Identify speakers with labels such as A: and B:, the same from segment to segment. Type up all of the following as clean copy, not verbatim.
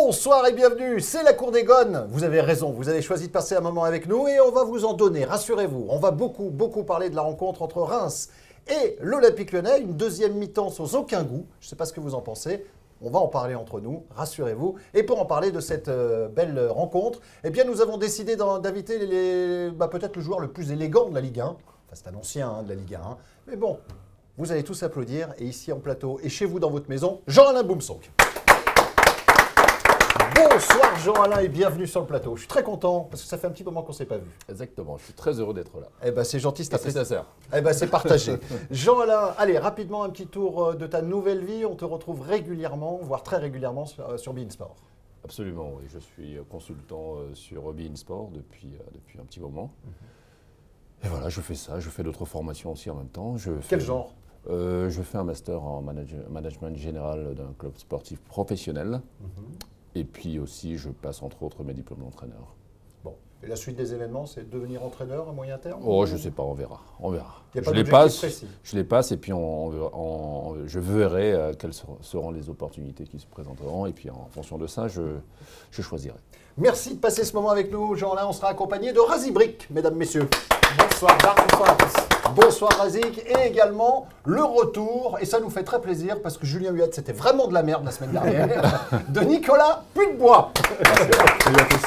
A: Bonsoir et bienvenue, c'est la Cour des Gones. Vous avez raison, vous avez choisi de passer un moment avec nous et on va vous en donner, rassurez-vous. On va beaucoup parler de la rencontre entre Reims et l'Olympique Lyonnais, une deuxième mi-temps sans aucun goût. Je ne sais pas ce que vous en pensez, on va en parler entre nous, rassurez-vous. Et pour en parler de cette belle rencontre, eh bien nous avons décidé d'inviter peut-être le joueur le plus élégant de la Ligue 1. Enfin c'est un ancien de la Ligue 1, mais bon, vous allez tous applaudir. Et ici en plateau et chez vous dans votre maison, Jean-Alain Boumsong. Bonsoir Jean-Alain et bienvenue sur le plateau. Je suis très content parce que ça fait un petit moment qu'on ne s'est pas vu.
B: Exactement, je suis très heureux d'être là.
A: Eh ben c'est gentil,
B: c'est sincère.
A: Eh ben c'est partagé. Jean-Alain, allez rapidement un petit tour de ta nouvelle vie. On te retrouve régulièrement, voire très régulièrement sur beIN Sport.
B: Absolument, oui. Je suis consultant sur beIN Sport depuis un petit moment. Et voilà, je fais ça. Je fais d'autres formations aussi en même temps.
A: Quel genre?
B: Je fais un master en management général d'un club sportif professionnel. Et puis aussi, je passe entre autres mes diplômes d'entraîneur.
A: Bon. Et la suite des événements, c'est de devenir entraîneur à moyen terme?
B: Oh, je ne sais pas, on verra. On verra.
A: Il n'y a pas d'objectif précis.
B: Je les passe et puis je verrai quelles seront les opportunités qui se présenteront. Et puis en fonction de ça, je choisirai.
A: Merci de passer ce moment avec nous, Jean-Alain. On sera accompagné de Razi Brick, mesdames, messieurs.
C: Bonsoir, bonsoir à tous.
A: Bonsoir Razik et également le retour, et ça nous fait très plaisir parce que Julien Huette c'était vraiment de la merde la semaine dernière, de Nicolas Putebois.
B: Salut à tous.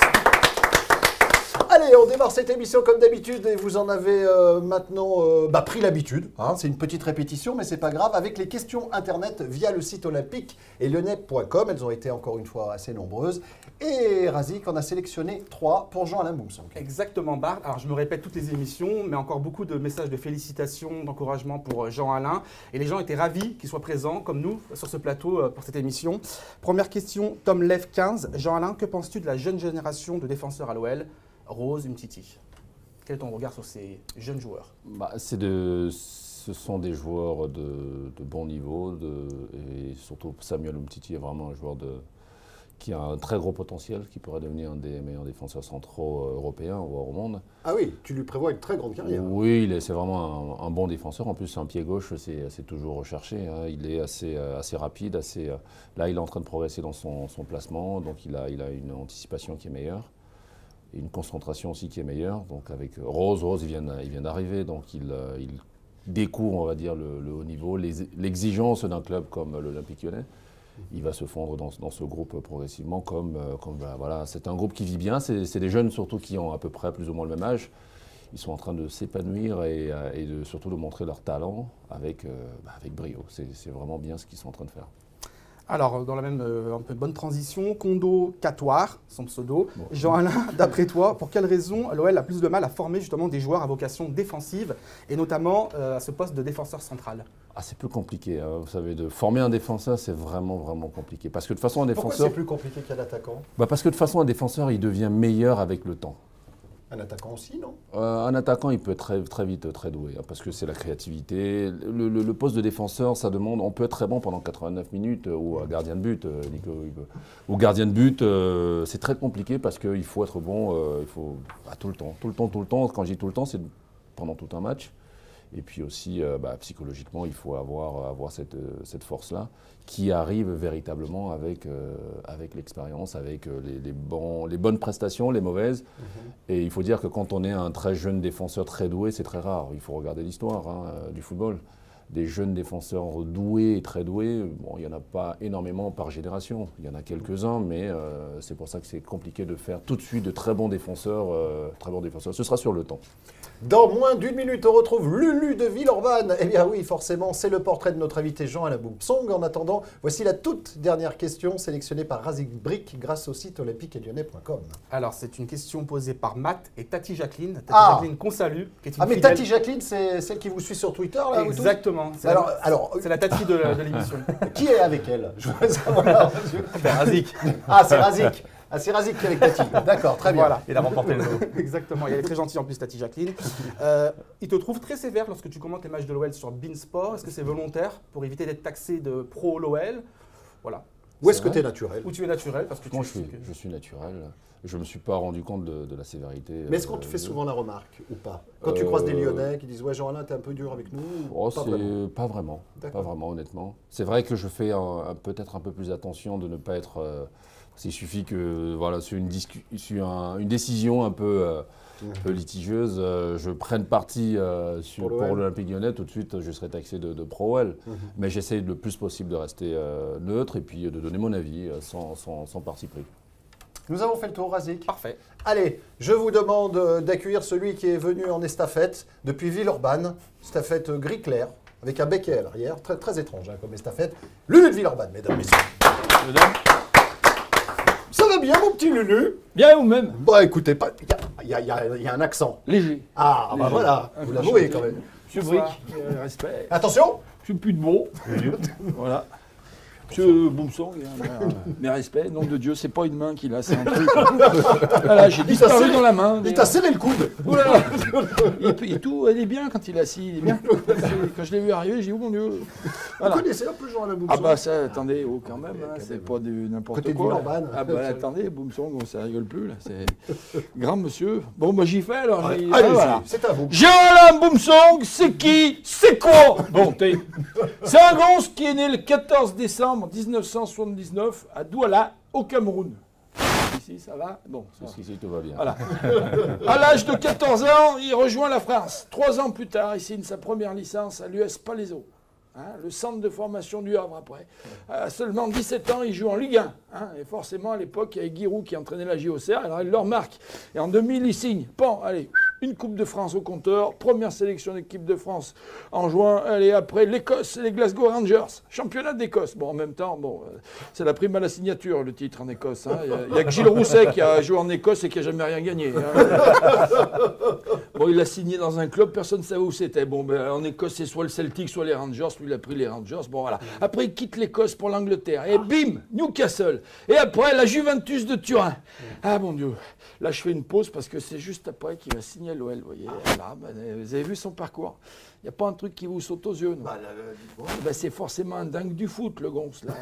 A: Allez, on démarre cette émission comme d'habitude et vous en avez maintenant pris l'habitude. Hein, c'est une petite répétition mais c'est pas grave, avec les questions internet via le site olympique et lyonnais.com. Elles ont été encore une fois assez nombreuses. Et Razik en a sélectionné 3 pour Jean-Alain Boumsong.
C: Exactement, Bart. Alors, je me répète toutes les émissions, mais encore beaucoup de messages de félicitations, d'encouragement pour Jean-Alain. Et les gens étaient ravis qu'il soit présent, comme nous, sur ce plateau pour cette émission. Première question, Tom Lev 15. Jean-Alain, que penses-tu de la jeune génération de défenseurs à l'OL, Rose, Umtiti? Quel est ton regard sur ces jeunes joueurs?
B: Ce sont des joueurs de bon niveau, et surtout Samuel Umtiti est vraiment un joueur qui a un très gros potentiel, qui pourrait devenir un des meilleurs défenseurs centraux européens, voire au monde.
A: Ah oui, tu lui prévois une très grande carrière.
B: Oui, c'est vraiment un bon défenseur. En plus, un pied gauche, c'est toujours recherché. Hein. Il est assez rapide. Là, il est en train de progresser dans son placement, donc il a une anticipation qui est meilleure. Et une concentration aussi qui est meilleure. Donc avec Rose, il vient d'arriver, donc il découvre, on va dire, le haut niveau, l'exigence d'un club comme l'Olympique Lyonnais. Il va se fondre dans ce groupe progressivement voilà, c'est un groupe qui vit bien, c'est des jeunes surtout qui ont à peu près plus ou moins le même âge. Ils sont en train de s'épanouir et surtout de montrer leur talent avec brio. C'est vraiment bien ce qu'ils sont en train de faire.
C: Alors, dans la même un peu bonne transition, Kondo Catoire, son pseudo. Bon. Jean-Alain, d'après toi, pour quelle raison l'OL a plus de mal à former justement des joueurs à vocation défensive et notamment à ce poste de défenseur central?
B: C'est plus compliqué. Hein. Vous savez, de former un défenseur, c'est vraiment compliqué. Parce que de toute façon, un défenseur.
A: Pourquoi c'est plus compliqué qu'un attaquant?
B: Parce que de toute façon, un défenseur, il devient meilleur avec le temps.
A: Un attaquant aussi, non?
B: Un attaquant, il peut être très vite très doué, hein, parce que c'est la créativité. Le poste de défenseur, ça demande. On peut être très bon pendant 89 minutes ou gardien de but, Nico. Ou gardien de but, c'est très compliqué parce qu'il faut être bon. Il faut tout le temps. Quand je dis tout le temps, c'est pendant tout un match. Et puis aussi, psychologiquement, il faut avoir cette force-là qui arrive véritablement avec l'expérience, avec les bonnes prestations, les mauvaises. Et il faut dire que quand on est un très jeune défenseur très doué, c'est très rare. Il faut regarder l'histoire du football. Des jeunes défenseurs doués et très doués, il n'y en a pas énormément par génération. Il y en a quelques-uns, mais c'est pour ça que c'est compliqué de faire tout de suite de très bons défenseurs. Ce sera sur le temps.
A: Dans moins d'une minute, on retrouve Lulu de Villeurbanne. Eh bien oui, forcément, c'est le portrait de notre invité Jean-Alain Boumsong. En attendant, voici la toute dernière question sélectionnée par Razik Brick grâce au site olympique et lyonnais.com.
C: Alors, c'est une question posée par Matt et Tati Jacqueline. Jacqueline qu'on salue. Qui est une
A: mais Tati Jacqueline, c'est celle qui vous suit sur Twitter là?
C: Exactement. C'est la Tati de l'émission.
A: Qui est avec elle? Je voudrais savoir.
C: Razik.
A: C'est Razik. C'est Razik qui est avec Tati. D'accord, très bien.
C: Voilà, il a remporté le lot. Exactement, elle est très gentille en plus, Tati Jacqueline. Il te trouve très sévère lorsque tu commentes les matchs de l'OL sur beIN Sport. Est-ce que c'est volontaire pour éviter d'être taxé de pro l'OL? Voilà.
A: Ou est-ce que tu es naturel?
C: Ou tu es naturel parce que
B: Moi, je suis naturel. Je ne me suis pas rendu compte de la sévérité.
A: Mais est-ce qu'on te fait souvent la remarque ou pas? Quand tu croises des Lyonnais qui disent « Ouais, Jean-Alain, t'es un peu dur avec nous »
B: Pas vraiment, honnêtement. C'est vrai que je fais peut-être un peu plus attention de ne pas être Il suffit que, voilà, sur une décision un peu litigieuse, je prenne parti pour l'Olympique Lyonnais, tout de suite je serai taxé de pro-OL. Mais j'essaie le plus possible de rester neutre et puis de donner mon avis sans parti pris.
A: Nous avons fait le tour, Razik.
C: Parfait.
A: Allez, je vous demande d'accueillir celui qui est venu en estafette depuis Villeurbanne, estafette gris clair, avec un becquet à l'arrière, très, très étrange hein, comme estafette. Lulu de Villeurbanne, mesdames, messieurs.
D: Mesdames.
A: Ça va bien, mon petit Lulu?
D: Bien ou même?
A: Bah écoutez, il y a un accent.
D: Léger.
A: Ah, bah voilà, vous l'avouez quand même.
D: Monsieur Brick, respect.
A: Attention!
D: Monsieur Pudbeau. Voilà. Monsieur Boumsong, mes respects, nom de Dieu, c'est pas une main qu'il a, c'est un truc. Voilà, j'ai disparu dans la main.
A: Il t'a serré le coude.
D: Voilà. Et tout, elle est bien quand il est assis, il est bien. Quand je l'ai vu arriver, j'ai dit, oh mon Dieu. Voilà.
A: Vous connaissez un peu Jean-Alain Boumsong?
D: Ah bah ça, attendez, oh, quand même, hein, c'est pas n'importe
A: Côté
D: quoi.
A: de Villeurbanne.
D: Ah bah attendez, Boumsong, oh, ça rigole plus là, c'est grand monsieur. Bon bah j'y fais alors.
A: Allez,
D: Voilà.
A: c'est à vous.
D: Jean-Alain Boumsong, c'est qui? C'est quoi? Bon, c'est un gonze qui est né le 14 décembre 1979 à Douala, au Cameroun. Ici, ça va? Bon,
B: Jusqu'ici, tout va bien.
D: voilà. À l'âge de 14 ans, il rejoint la France. 3 ans plus tard, il signe sa première licence à l'US Palaiseau. Hein, le centre de formation du Havre après. À seulement 17 ans, il joue en Ligue 1. Hein, et forcément, à l'époque, il y avait Giroud qui entraînait la JOCR, alors il leur marque. Et en 2000, il signe. Bon, allez, une Coupe de France au compteur, première sélection d'équipe de France en juin. Allez, après l'Écosse, les Glasgow Rangers, championnat d'Écosse. Bon, en même temps, bon, c'est la prime à la signature, le titre en Écosse. Hein. Il n'y a que Gilles Rousset qui a joué en Écosse et qui n'a jamais rien gagné. Hein. Bon, il a signé dans un club, personne ne savait où c'était. Bon, ben, en Écosse, c'est soit le Celtic, soit les Rangers. Lui, il a pris les Rangers. Bon, voilà. Après, il quitte l'Écosse pour l'Angleterre. Et bim, Newcastle. Et après, la Juventus de Turin. Ah, mon Dieu. Là, je fais une pause parce que c'est juste après qu'il va signer à l'OL. Vous voyez. Là, ben, vous avez vu son parcours? Il n'y a pas un truc qui vous saute aux yeux, non? Ben, c'est forcément un dingue du foot, le gonce. Là.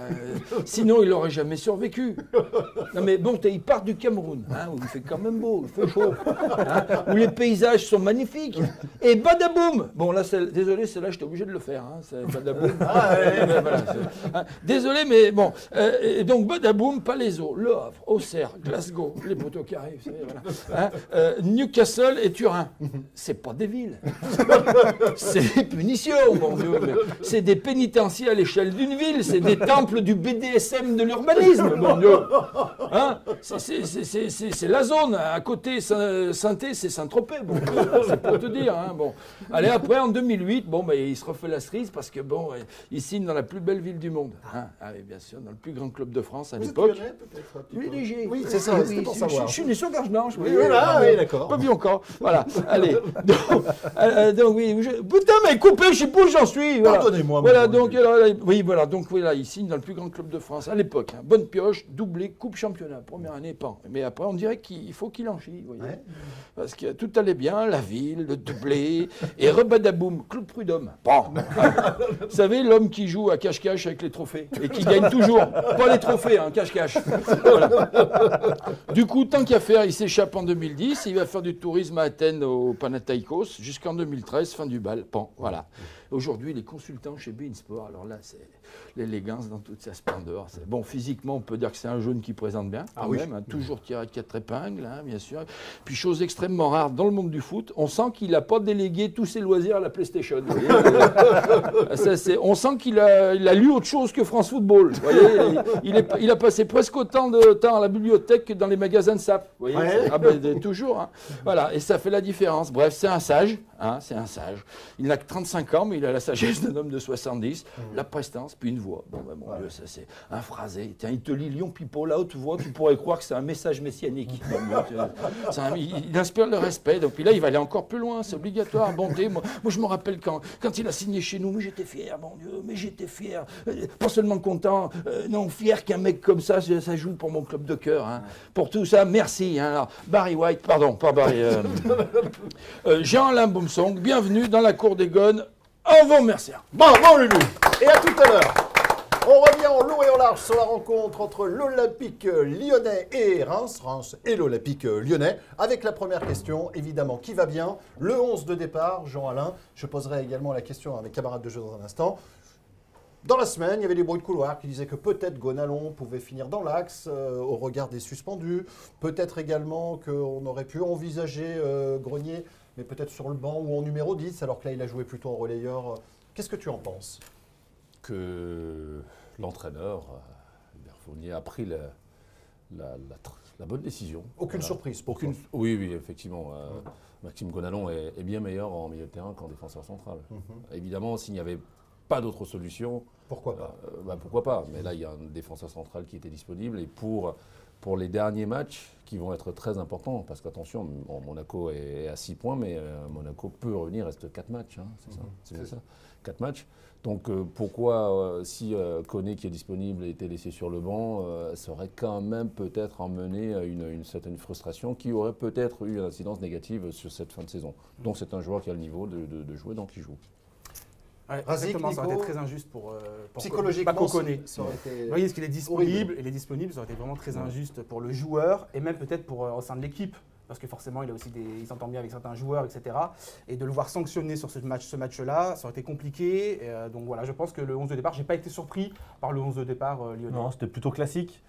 D: Sinon, il n'aurait jamais survécu. Non, mais bon, il part du Cameroun, hein, où il fait quand même beau, il fait chaud, hein, où les paysages sont magnifiques. Et badaboum! Bon, là, désolé, c'est là, j'étais obligé de le faire. Hein, c'est badaboum. Voilà, hein, désolé, mais bon. Et donc, badaboum, Palaiseau, Le Havre, Auxerre, Glasgow, les poteaux carrés, vous savez, voilà. Hein, Newcastle et Turin. C'est pas des villes. C'est des punitions, mon Dieu. C'est des pénitenciers à l'échelle d'une ville. C'est des temples du BDSM de l'urbanisme, mon Dieu. Hein, c'est la zone. À côté, Saint-Thé, c'est Saint-Tropez. Bon, c'est pour te dire. Hein, bon. Allez, après, en 2008, bon, ben, il se refait la cerise parce que bon, il signe dans la plus belle ville du monde. Hein. Ah oui, bien sûr, dans le plus grand club de France à l'époque. Oui, léger.
A: Oui, c'est ça, c'est pour savoir.
D: Je suis né sur Gargenange.
A: Oui, voilà, oui, d'accord.
D: Pas vu encore. Voilà. Allez. Donc oui. Putain, mais coupé, je sais pas où j'en suis. Voilà.
A: Pardonnez-moi.
D: Voilà, donc, oui, voilà, donc voilà, il signe dans le plus grand club de France à l'époque. Hein. Bonne pioche, doublé, coupe championnat, première année, pan. Mais après, on dirait qu'il faut qu'il en chie, vous voyez. Ouais. Parce que tout allait bien, la ville, le doublé, et rebadaboum, Claude Prud'homme. Bon. Vous savez, l'homme qui joue à cache-cache avec les trophées et qui gagne toujours. Pas les trophées, hein, cache-cache. Voilà. Du coup, tant qu'à faire, il s'échappe en 2010, il va faire du tourisme à Athènes au Panathinaikos jusqu'en 2013, fin du bal. Bon, voilà. Aujourd'hui, il est consultant chez Bein Sport. Alors là, c'est l'élégance dans toute sa splendeur. Bon, physiquement, on peut dire que c'est un jaune qui présente bien, quand même. Hein, toujours tiré de 4 épingles, hein, bien sûr. Puis, chose extrêmement rare dans le monde du foot, on sent qu'il n'a pas délégué tous ses loisirs à la PlayStation. Vous voyez, on sent qu'il a lu autre chose que France Football. Vous voyez, il a passé presque autant de temps à la bibliothèque que dans les magasins de SAP. Vous voyez, ah ben, toujours. Hein. Voilà, et ça fait la différence. Bref, c'est un sage. Hein, c'est un sage. Il n'a que 35 ans, mais il a la sagesse d'un homme de 70, la prestance, puis une voix. Bon, ben, mon Dieu, ça c'est un phrasé. Tiens, il te lit Lion Pipo, la haute voix, tu pourrais croire que c'est un message messianique. Il inspire le respect. Donc, puis là, il va aller encore plus loin, c'est obligatoire, bonté. Moi, je me rappelle quand il a signé chez nous, mais j'étais fier, mon Dieu, mais j'étais fier. Pas seulement content, non, fier qu'un mec comme ça joue pour mon club de cœur. Hein. Pour tout ça, merci. Hein. Alors, Barry White, pardon, pas Barry. Jean-Alain Boumsong, bienvenue dans la cour des Gones. Au revoir, merci.
A: Bon, Lulu. Et à tout à l'heure. On revient en long et en large sur la rencontre entre l'Olympique lyonnais et Reims et l'Olympique lyonnais. Avec la première question, évidemment, qui va bien? Le 11 de départ, Jean-Alain. Je poserai également la question à mes camarades de jeu dans un instant. Dans la semaine, il y avait des bruits de couloir qui disaient que peut-être Gonalon pouvait finir dans l'axe au regard des suspendus. Peut-être également qu'on aurait pu envisager Grenier, mais peut-être sur le banc ou en numéro 10, alors que là, il a joué plutôt en relayeur. Qu'est-ce que tu en penses?
B: Que l'entraîneur, Hubert Fournier, a pris la bonne décision.
A: Aucune surprise pour
B: Aucune. Oui, effectivement. Maxime Gonalon est bien meilleur en milieu de terrain qu'en défenseur central. Évidemment, s'il n'y avait pas d'autre solution,
A: pourquoi pas?
B: Pourquoi pas? Mais là, il y a un défenseur central qui était disponible. Et pour les derniers matchs, qui vont être très importants, parce qu'attention, Monaco est à 6 points, mais Monaco peut revenir, il reste 4 matchs. Hein, c'est ça. 4 matchs. Donc pourquoi, si Koné qui est disponible était laissé sur le banc, ça aurait quand même peut-être emmené une certaine frustration qui aurait peut-être eu une incidence négative sur cette fin de saison. Donc c'est un joueur qui a le niveau de jouer, donc il joue.
C: Ouais, exactement, ça aurait été très injuste pour
A: psychologiquement,
C: pas Koné.
A: Ça aurait été
C: vous voyez, parce qu'il est disponible, ça aurait été vraiment très injuste pour le joueur et même peut-être pour au sein de l'équipe. Parce que forcément, il s'entend bien avec certains joueurs, etc. Et de le voir sanctionner sur ce match-là, ça aurait été compliqué. Donc voilà, je pense que le 11 de départ, je n'ai pas été surpris par le 11 de départ lyonnais.
E: Non, c'était plutôt classique.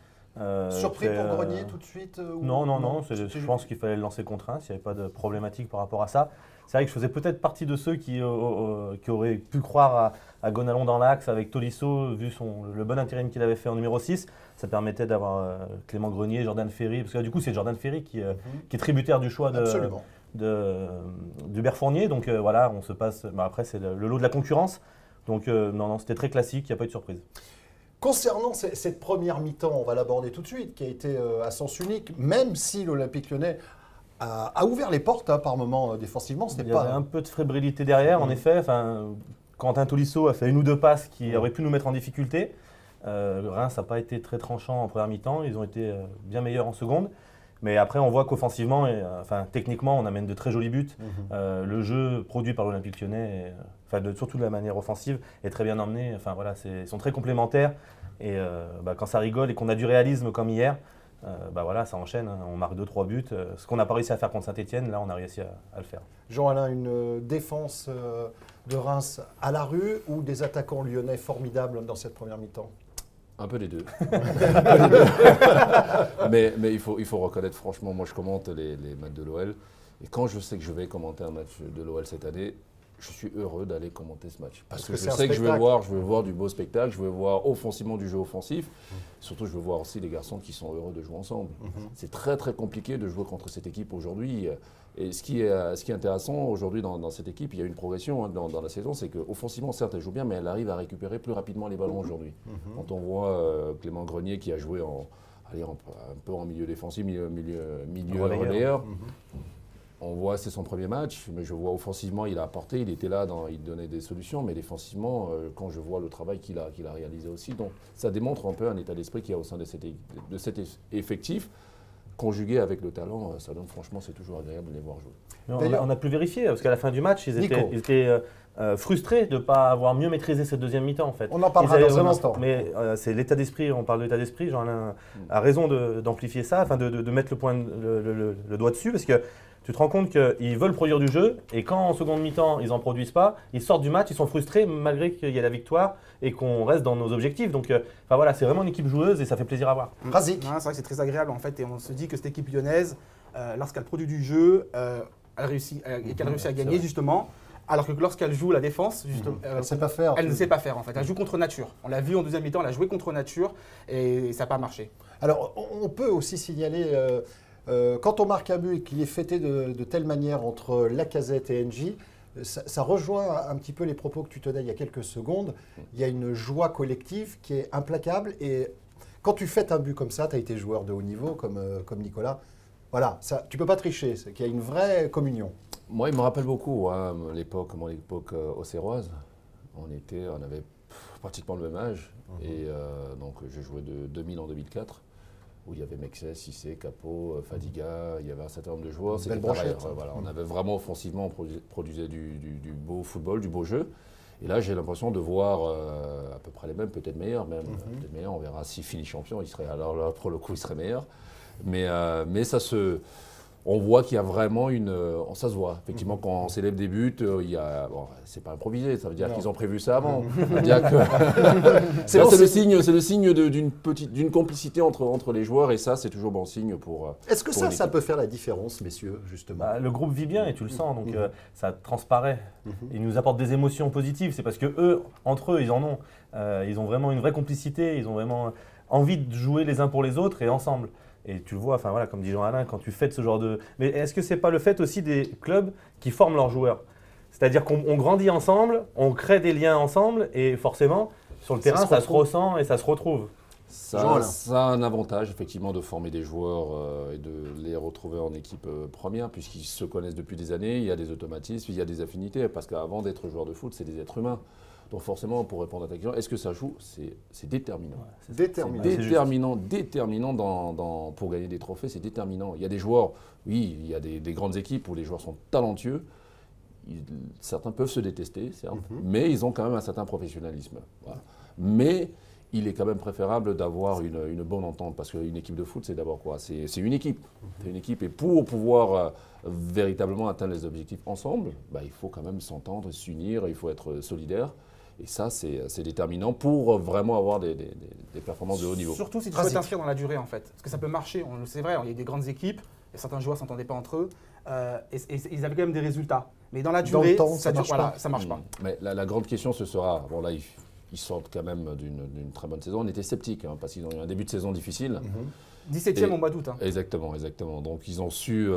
A: Surpris pour Grenier tout de suite
E: Non. Je pense qu'il fallait le lancer contre 1, s'il n'y avait pas de problématique par rapport à ça. C'est vrai que je faisais peut-être partie de ceux qui auraient pu croire à Gonalon dans l'axe avec Tolisso, vu le bon intérim qu'il avait fait en numéro 6. Ça permettait d'avoir Clément Grenier, Jordan Ferry, parce que là, du coup, c'est Jordan Ferry qui est tributaire du choix d'Hubert Fournier. Donc voilà, on se passe. Après, c'est le lot de la concurrence. Donc non, c'était très classique, il n'y a pas eu de surprise.
A: Concernant cette première mi-temps, on va l'aborder tout de suite, qui a été à sens unique, même si l'Olympique Lyonnais a ouvert les portes par moments défensivement.
E: Il y avait un peu de fébrilité derrière, en effet. Quentin Tolisso a fait une ou deux passes qui auraient pu nous mettre en difficulté. Reims n'a pas été très tranchant en première mi-temps, ils ont été bien meilleurs en seconde. Mais après, on voit qu'offensivement, techniquement, on amène de très jolis buts. Le jeu produit par l'Olympique Lyonnais, surtout de la manière offensive, est très bien emmené. Ils sont très complémentaires. Et quand ça rigole et qu'on a du réalisme comme hier, ça enchaîne. On marque 2-3 buts. Ce qu'on n'a pas réussi à faire contre Saint-Etienne, là, on a réussi à le faire.
A: Jean-Alain, une défense de Reims à la rue ou des attaquants lyonnais formidables dans cette première mi-temps?
B: Un peu les deux. mais il faut reconnaître, franchement, moi je commente les matchs de l'OL. Et quand je sais que je vais commenter un match de l'OL cette année, je suis heureux d'aller commenter ce match. Parce que je sais que je veux voir du beau spectacle, je veux voir offensivement du jeu offensif. Surtout, je veux voir aussi des garçons qui sont heureux de jouer ensemble. C'est très très compliqué de jouer contre cette équipe aujourd'hui. Et ce qui est intéressant aujourd'hui dans cette équipe, il y a une progression dans la saison, c'est qu'offensivement, certes, elle joue bien, mais elle arrive à récupérer plus rapidement les ballons aujourd'hui. Quand on voit Clément Grenier qui a joué un peu en milieu défensif, milieu relayeur, on voit c'est son premier match, mais je vois offensivement, il a apporté, il était là, il donnait des solutions, mais défensivement, quand je vois le travail qu'il a réalisé aussi, donc ça démontre un peu un état d'esprit qu'il y a au sein de cet effectif. Conjugué avec le talent, ça donne franchement, c'est toujours agréable de les voir jouer.
E: On a pu vérifier, parce qu'à la fin du match, ils étaient frustrés de ne pas avoir mieux maîtrisé cette deuxième mi-temps en fait.
A: On en parlera dans un instant.
E: Mais c'est l'état d'esprit, on parle de l'état d'esprit, Jean-Alain a raison d'amplifier ça, de mettre le doigt dessus, parce que tu te rends compte qu'ils veulent produire du jeu, et quand en seconde mi-temps, ils n'en produisent pas, ils sortent du match, ils sont frustrés malgré qu'il y ait la victoire et qu'on reste dans nos objectifs. Donc c'est vraiment une équipe joueuse et ça fait plaisir à voir.
C: C'est vrai que c'est très agréable en fait, et on se dit que cette équipe lyonnaise, lorsqu'elle produit du jeu, elle réussit à gagner justement. Alors que lorsqu'elle joue la défense,
A: elle ne sait pas faire.
C: Elle ne sait pas faire en fait. Elle joue contre nature. On l'a vu en deuxième mi-temps, elle a joué contre nature et ça n'a pas marché.
A: Alors on peut aussi signaler, quand on marque un but et qu'il est fêté de telle manière entre Lacazette et NJ, ça rejoint un petit peu les propos que tu tenais il y a quelques secondes. Il y a une joie collective qui est implacable. Et quand tu fêtes un but comme ça, tu as été joueur de haut niveau comme Nicolas. Voilà, tu ne peux pas tricher. C'est qu'il y a une vraie communion.
B: Moi, il me rappelle beaucoup l'époque auxerroise. On avait pratiquement le même âge. Et donc, j'ai joué de 2000 en 2004. Où il y avait Mexès, Cissé, Capot, Fadiga, il y avait un certain nombre de joueurs. C'était pareil. On avait vraiment offensivement, on produisait du beau football, du beau jeu. Et là, j'ai l'impression de voir à peu près les mêmes, peut-être meilleurs même. Peut-être meilleurs, on verra s'il finit champion, alors là, pour le coup, il serait meilleur. Mais ça se... on voit qu'il y a vraiment ça se voit. Effectivement, quand on s'élève des buts, il y a. Bon, c'est pas improvisé, ça veut dire qu'ils ont prévu ça avant. Ça veut dire que. c'est le signe d'une complicité entre les joueurs et ça, c'est toujours bon signe pour.
A: Est-ce que ça peut faire la différence, messieurs, justement?
E: Le groupe vit bien et tu le sens, donc ça transparaît. Ils nous apportent des émotions positives. C'est parce que eux, entre eux, ils en ont. Ils ont vraiment une vraie complicité. Ils ont vraiment envie de jouer les uns pour les autres et ensemble. Et tu le vois, enfin voilà, comme dit Jean-Alain, quand tu fêtes ce genre de… Mais est-ce que c'est pas le fait aussi des clubs qui forment leurs joueurs? C'est-à-dire qu'on grandit ensemble, on crée des liens ensemble et forcément, sur le terrain, ça se ressent et ça se retrouve.
B: Ça a un avantage, effectivement, de former des joueurs et de les retrouver en équipe première, puisqu'ils se connaissent depuis des années, il y a des automatismes, il y a des affinités, parce qu'avant d'être joueur de foot, c'est des êtres humains. Donc forcément, pour répondre à ta question, est-ce que ça joue? C'est déterminant. Déterminant pour gagner des trophées, c'est déterminant. Il y a des joueurs, oui, il y a des grandes équipes où les joueurs sont talentueux. Certains peuvent se détester, certes, mais ils ont quand même un certain professionnalisme. Voilà. Mais il est quand même préférable d'avoir une bonne entente, parce qu'une équipe de foot, c'est d'abord quoi? C'est une équipe. C'est une équipe, et pour pouvoir véritablement atteindre les objectifs ensemble, il faut quand même s'entendre, s'unir, il faut être solidaire. Et ça, c'est déterminant pour vraiment avoir des performances de haut niveau.
C: Surtout si tu souhaites t'inscrire dans la durée, en fait. Parce que ça peut marcher, c'est vrai, il y a des grandes équipes, et certains joueurs ne s'entendaient pas entre eux, et ils avaient quand même des résultats. Mais dans la durée, ça ne marche pas.
B: Mais la grande question, ce sera, bon là, ils sortent quand même d'une très bonne saison. On était sceptiques, parce qu'ils ont eu un début de saison difficile.
C: 17e au mois d'août.
B: Exactement. Donc ils ont su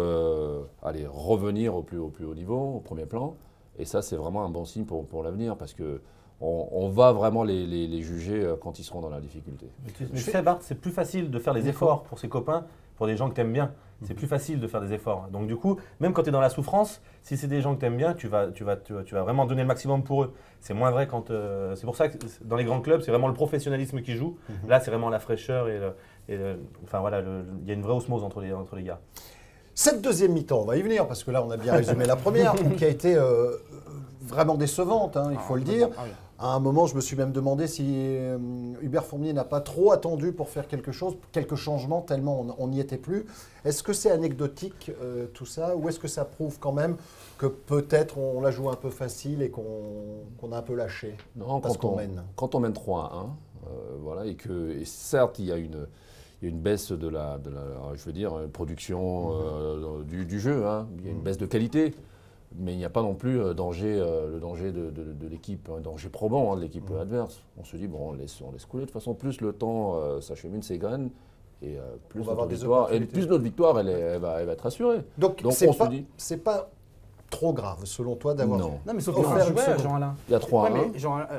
B: revenir au plus haut niveau, au premier plan. Et ça, c'est vraiment un bon signe pour l'avenir, parce que on va vraiment les juger quand ils seront dans la difficulté.
E: Mais tu sais, Bart, c'est plus facile de faire des efforts pour ses copains, pour des gens que tu aimes bien. C'est plus facile de faire des efforts. Donc du coup, même quand tu es dans la souffrance, si c'est des gens que tu aimes bien, tu vas vraiment donner le maximum pour eux. C'est moins vrai quand… c'est pour ça que dans les grands clubs, c'est vraiment le professionnalisme qui joue. Là, c'est vraiment la fraîcheur enfin voilà, il y a une vraie osmose entre les gars.
A: Cette deuxième mi-temps, on va y venir, parce que là, on a bien résumé la première, qui a été vraiment décevante, il faut le dire. À un moment, je me suis même demandé si Hubert Fournier n'a pas trop attendu pour faire quelque chose, quelques changements, tellement on n'y était plus. Est-ce que c'est anecdotique tout ça, ou est-ce que ça prouve quand même que peut-être on la joue un peu facile et qu'on a un peu lâché?
B: Non, quand on mène 3-1, voilà, et certes, il y a une baisse de la je veux dire, production du jeu, il y a une baisse de qualité. Mais il n'y a pas non plus le danger de l'équipe, un danger probant de l'équipe adverse. On se dit, bon, on laisse couler. De toute façon, plus le temps s'achemine, s'égrène, et plus notre victoire, elle va être assurée.
A: Donc c'est pas trop grave, selon toi, d'avoir…
C: Non, mais sauf que Reims jouait, Jean-Alain.
B: Il y a 3-1.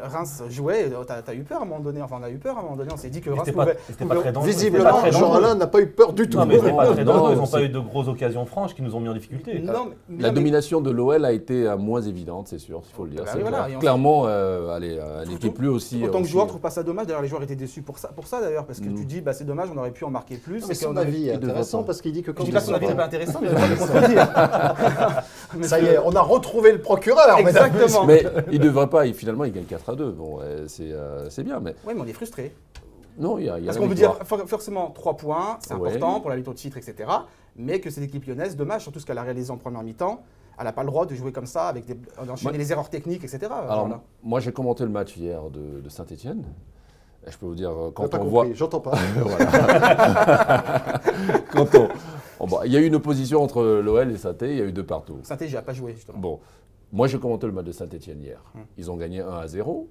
C: Reims jouait, t'as eu peur à un moment donné. Enfin, on a eu peur à un moment donné. On s'est dit que Reims pouvait…
E: C'était pas très dangereux.
A: Visiblement, Jean-Alain n'a pas eu peur du tout.
E: Non, mais c'était pas très dangereux. Ils n'ont pas eu de grosses occasions franches qui nous ont mis en difficulté.
B: La domination de l'OL a été moins évidente, c'est sûr, il faut le dire. Clairement, elle n'était plus aussi…
C: En tant que joueur, je trouve pas ça dommage. D'ailleurs, les joueurs étaient déçus pour ça d'ailleurs, parce que tu dis, c'est dommage, on aurait pu en marquer plus.
A: Mais son avis est intéressant, parce qu'il dit que quand…
C: Je dis pas que son avis n'est pas intéressant, mais je vais pas le contredire.
A: Ça y est, on a retrouvé le procureur.
C: Exactement.
B: Mais il ne devrait pas, finalement il gagne 4-2, bon, c'est bien. Mais…
C: Oui, mais on est frustré.
B: Non, il y a
C: parce qu'on veut dire forcément 3 points, c'est important pour la lutte au titre, etc. Mais que cette équipe lyonnaise, dommage, surtout ce qu'elle a réalisé en première mi-temps, elle n'a pas le droit de jouer comme ça, avec d'enchaîner les erreurs techniques, etc.
B: Alors, moi j'ai commenté le match hier de Saint-Etienne. Je peux vous dire, quand on
A: voit… J'entends pas.
B: Il y a eu une opposition entre l'OL et Saint-Etienne, il y a eu 2 partout.
C: Saint-Etienne n'a pas joué, justement.
B: Bon, moi j'ai commenté le match de Saint-Etienne hier. Ils ont gagné 1-0.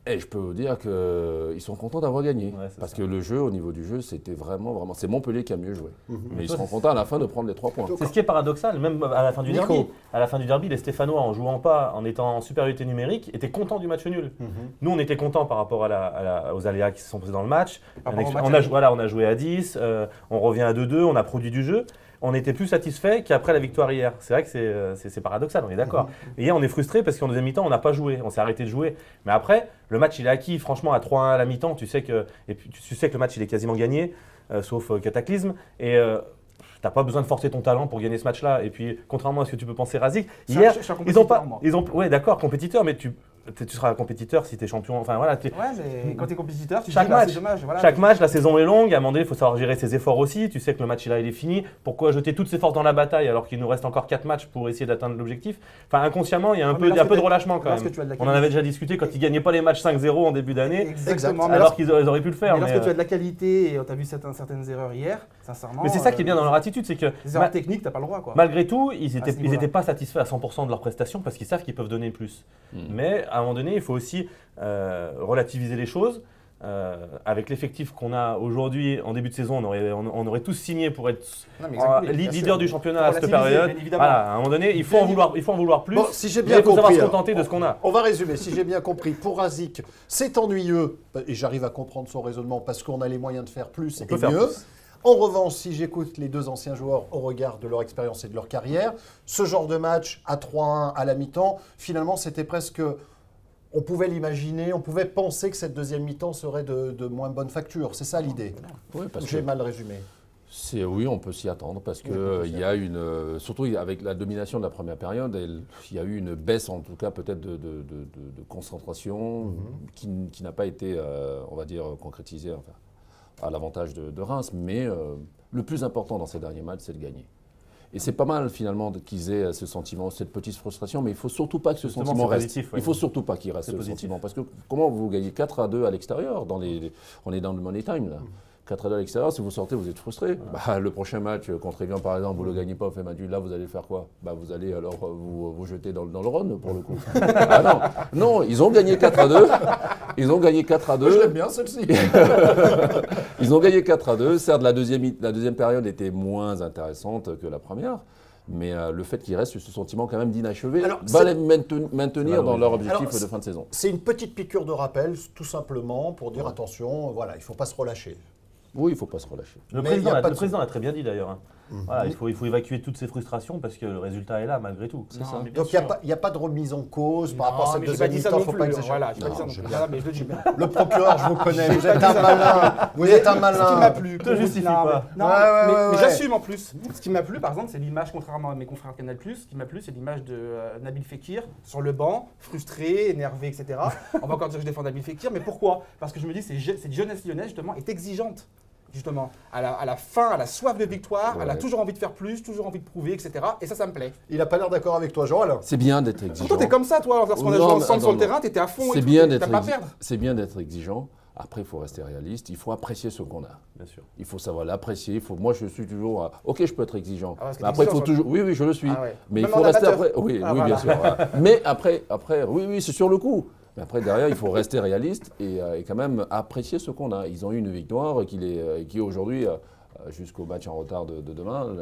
B: Et je peux vous dire qu'ils sont contents d'avoir gagné. Parce que le jeu, au niveau du jeu, c'était vraiment… C'est Montpellier qui a mieux joué. Mais ils seront contents à la fin de prendre les 3 points.
E: C'est ce qui est paradoxal, même à la fin du derby. À la fin du derby, les Stéphanois, en jouant pas, en étant en supériorité numérique, étaient contents du match nul. Nous, on était contents par rapport aux aléas qui se sont posés dans le match. On a joué à 10, on revient à 2-2, on a produit du jeu. On était plus satisfait qu'après la victoire hier. C'est vrai que c'est paradoxal, on est d'accord. Et hier, on est frustré parce qu'en deuxième mi-temps, on n'a pas joué, on s'est arrêté de jouer. Mais après, le match, il est acquis. Franchement, à 3-1 à la mi-temps, tu sais que le match, il est quasiment gagné, sauf cataclysme. Et tu n'as pas besoin de forcer ton talent pour gagner ce match-là. Et puis, contrairement à ce que tu peux penser, Razik, hier, ils ont pas. Ouais, d'accord, compétiteur, mais tu seras compétiteur si tu es champion. Enfin, voilà,
C: Ouais, mais quand tu es compétiteur, tu te
E: Chaque
C: dis, bah,
E: match.
C: c'est dommage. Voilà.
E: Chaque match, la saison est longue, à un moment donné, il faut savoir gérer ses efforts aussi. Tu sais que le match là, il est fini. Pourquoi jeter toutes ses forces dans la bataille alors qu'il nous reste encore 4 matchs pour essayer d'atteindre l'objectif? Enfin, inconsciemment, il y a un peu de relâchement quand même. On en avait déjà discuté quand ils ne gagnaient pas les matchs 5-0 en début d'année,
C: Exactement.
E: alors qu'ils auraient pu le faire.
C: Mais lorsque tu as de la qualité et tu as vu certaines erreurs hier, sincèrement.
E: Mais c'est ça qui est bien dans leur attitude, c'est que
C: les erreurs techniques, tu n'as pas le droit. Quoi.
E: malgré tout, ils
C: ce
E: n'étaient
C: niveau-là.
E: pas satisfaits à 100% de leurs prestations parce qu'ils savent qu'ils peuvent donner plus. Mais à un moment donné, il faut aussi relativiser les choses. Avec l'effectif qu'on a aujourd'hui, en début de saison, on aurait tous signé pour être leader du championnat à cette période. Voilà, à un moment donné, il faut en vouloir plus.
A: Bon, si j'ai
E: Mais
A: bien
E: il faut savoir
A: compris,
E: se contenter de ce qu'on a.
A: On va résumer. Si j'ai bien compris, pour Razik, c'est ennuyeux, et j'arrive à comprendre son raisonnement parce qu'on a les moyens de faire plus et
E: peut faire
A: mieux.
E: plus.
A: En revanche, si j'écoute les deux anciens joueurs au regard de leur expérience et de leur carrière, ce genre de match à 3-1 à la mi-temps, finalement, c'était presque... On pouvait l'imaginer, on pouvait penser que cette deuxième mi-temps serait de moins bonne facture. C'est ça l'idée.
B: Oui, parce
A: J'ai
B: que
A: mal résumé.
B: oui, on peut s'y attendre parce que il y a surtout avec la domination de la première période, il y a eu une baisse en tout cas peut-être de concentration qui n'a pas été, on va dire, concrétisée à l'avantage de Reims. Mais le plus important dans ces derniers matchs, c'est de gagner. Et c'est pas mal finalement qu'ils aient ce sentiment, cette petite frustration, mais il ne faut surtout pas que ce sentiment reste.
E: Positif,
B: Il ne faut surtout pas qu'il reste ce sentiment. Parce que comment vous gagnez 4-2 à l'extérieur, on est dans le money time là. 4-2 à l'extérieur, si vous sortez, vous êtes frustré. Bah, le prochain match contre Evian par exemple, vous ne le gagnez pas au fait match, là vous allez faire quoi? Bah, vous allez alors vous jeter dans le Rhône pour le coup. Ah, non, ils ont gagné 4-2. Ils ont gagné 4-2.
A: Je l'aime bien celle-ci.
B: Ils ont gagné 4-2. Certes, la deuxième période était moins intéressante que la première. Mais le fait qu'il reste ce sentiment quand même d'inachevé va les maintenir dans leur objectif de fin de saison.
A: C'est une petite piqûre de rappel, tout simplement, pour dire attention, voilà, il ne faut pas se relâcher.
B: Oui, il ne faut pas se relâcher.
E: Le président l'a très bien dit d'ailleurs. Voilà, il faut évacuer toutes ces frustrations parce que le résultat est là malgré tout.
B: C'est ça.
A: Donc il n'y a pas de remise en cause par rapport à cette deuxième mi-temps, il ne faut pas exagérer.
C: Voilà, je
A: Le procureur, je vous connais, vous êtes un malin. Vous êtes un malin.
C: Ce qui m'a plu,
E: te justifie pas.
C: Non, mais j'assume en plus. Ce qui m'a plu, par exemple, c'est l'image, contrairement à mes confrères Canal+, ce qui m'a plu, c'est l'image de Nabil Fekir sur le banc, frustré, énervé, etc. On va encore dire que je défends Nabil Fekir, mais pourquoi? Parce que je me dis, cette jeunesse lyonnaise, justement, est exigeante. Justement, à la fin, elle a soif de victoire, elle a toujours envie de faire plus, toujours envie de prouver, etc. Et ça me plaît.
A: Il n'a pas l'air d'accord avec toi, Jean, alors.
B: C'est bien d'être exigeant.
C: Toi, t'es comme ça, toi, lorsqu'on a joué ensemble sur le terrain, t'étais à fond et t'as pas à perdre.
B: C'est bien d'être exigeant. Après, il faut rester réaliste, il faut apprécier ce qu'on a.
E: Bien sûr.
B: Il faut savoir l'apprécier. Moi, je suis toujours. Ok, je peux être exigeant.
C: Mais
B: après, il faut toujours. Oui, je le suis. Mais il faut rester après. Oui, bien sûr. Mais après, oui, c'est sur le coup. Mais après, derrière, il faut rester réaliste et quand même apprécier ce qu'on a. Ils ont eu une victoire qui aujourd'hui, jusqu'au match en retard de demain,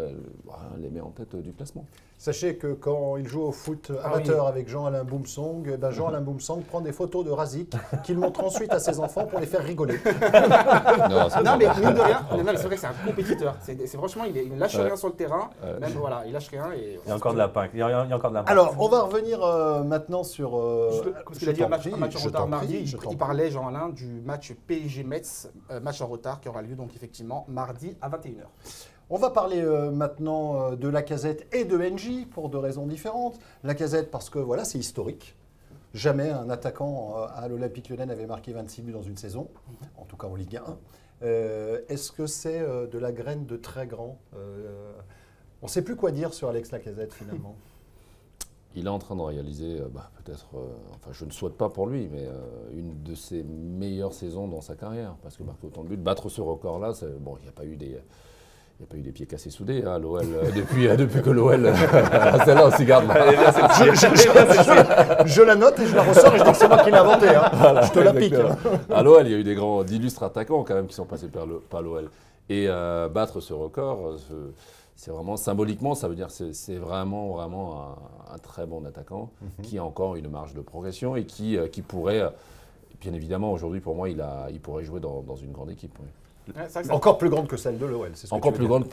B: les met en tête du classement.
A: Sachez que quand il joue au foot amateur avec Jean-Alain Boumsong, Jean-Alain Boumsong prend des photos de Razik qu'il montre ensuite à ses enfants pour les faire rigoler.
C: Non, mais mine de rien, c'est vrai que c'est un compétiteur. Franchement, il ne lâche rien sur le terrain. Même, voilà, il lâche rien.
E: Il y a encore de la pinte.
A: Alors, on va revenir maintenant sur.
C: Parce qu'il a dit un match en retard mardi. Il parlait, Jean-Alain, du match PSG-Metz, match en retard qui aura lieu donc effectivement mardi à 21h.
A: On va parler maintenant de Lacazette et de NJ pour deux raisons différentes. Lacazette parce que voilà, c'est historique. Jamais un attaquant à l'Olympique Lyonnais n'avait marqué 26 buts dans une saison, en tout cas en Ligue 1. Est-ce que c'est de la graine de très grand On ne sait plus quoi dire sur Alex Lacazette finalement.
B: Il est en train de réaliser, peut-être, enfin je ne souhaite pas pour lui, mais une de ses meilleures saisons dans sa carrière. Parce que marquer autant de buts, battre ce record-là, bon, il n'y a pas eu des pieds cassés soudés à l'OL depuis que l'OL. Celle-là, on s'y garde.
A: Je la note et je la ressors et je dis que c'est moi qui l'ai inventée. Voilà, je te la pique.
B: À l'OL, il y a eu d'illustres attaquants quand même qui sont passés par l'OL. Et battre ce record, c'est vraiment symboliquement, ça veut dire que c'est vraiment un très bon attaquant qui a encore une marge de progression et qui pourrait, bien évidemment, aujourd'hui pour moi, il pourrait jouer dans une grande équipe. Oui.
A: Encore plus grande que celle de l'OL.
B: Encore plus grande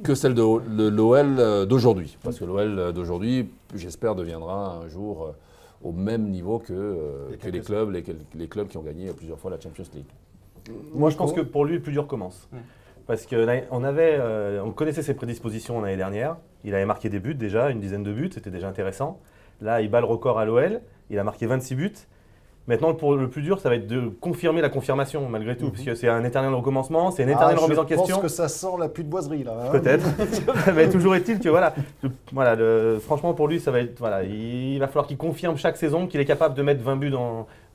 B: que celle de l'OL d'aujourd'hui. Parce que l'OL d'aujourd'hui, j'espère, deviendra un jour au même niveau que les clubs qui ont gagné plusieurs fois la Champions League.
E: Moi, je pense que pour lui, le plus dur commence. Parce qu'on connaissait ses prédispositions l'année dernière. Il avait marqué des buts déjà, une dizaine de buts, c'était déjà intéressant. Là, il bat le record à l'OL. Il a marqué 26 buts. Maintenant, le plus dur, ça va être de confirmer la confirmation, malgré tout, puisque c'est un éternel recommencement, c'est une éternelle remise en question.
A: Je pense que ça sent la putoiserie, là. Hein.
E: Peut-être. Mais toujours est-il que, franchement, pour lui, ça va être, il va falloir qu'il confirme chaque saison qu'il est capable de mettre 20 buts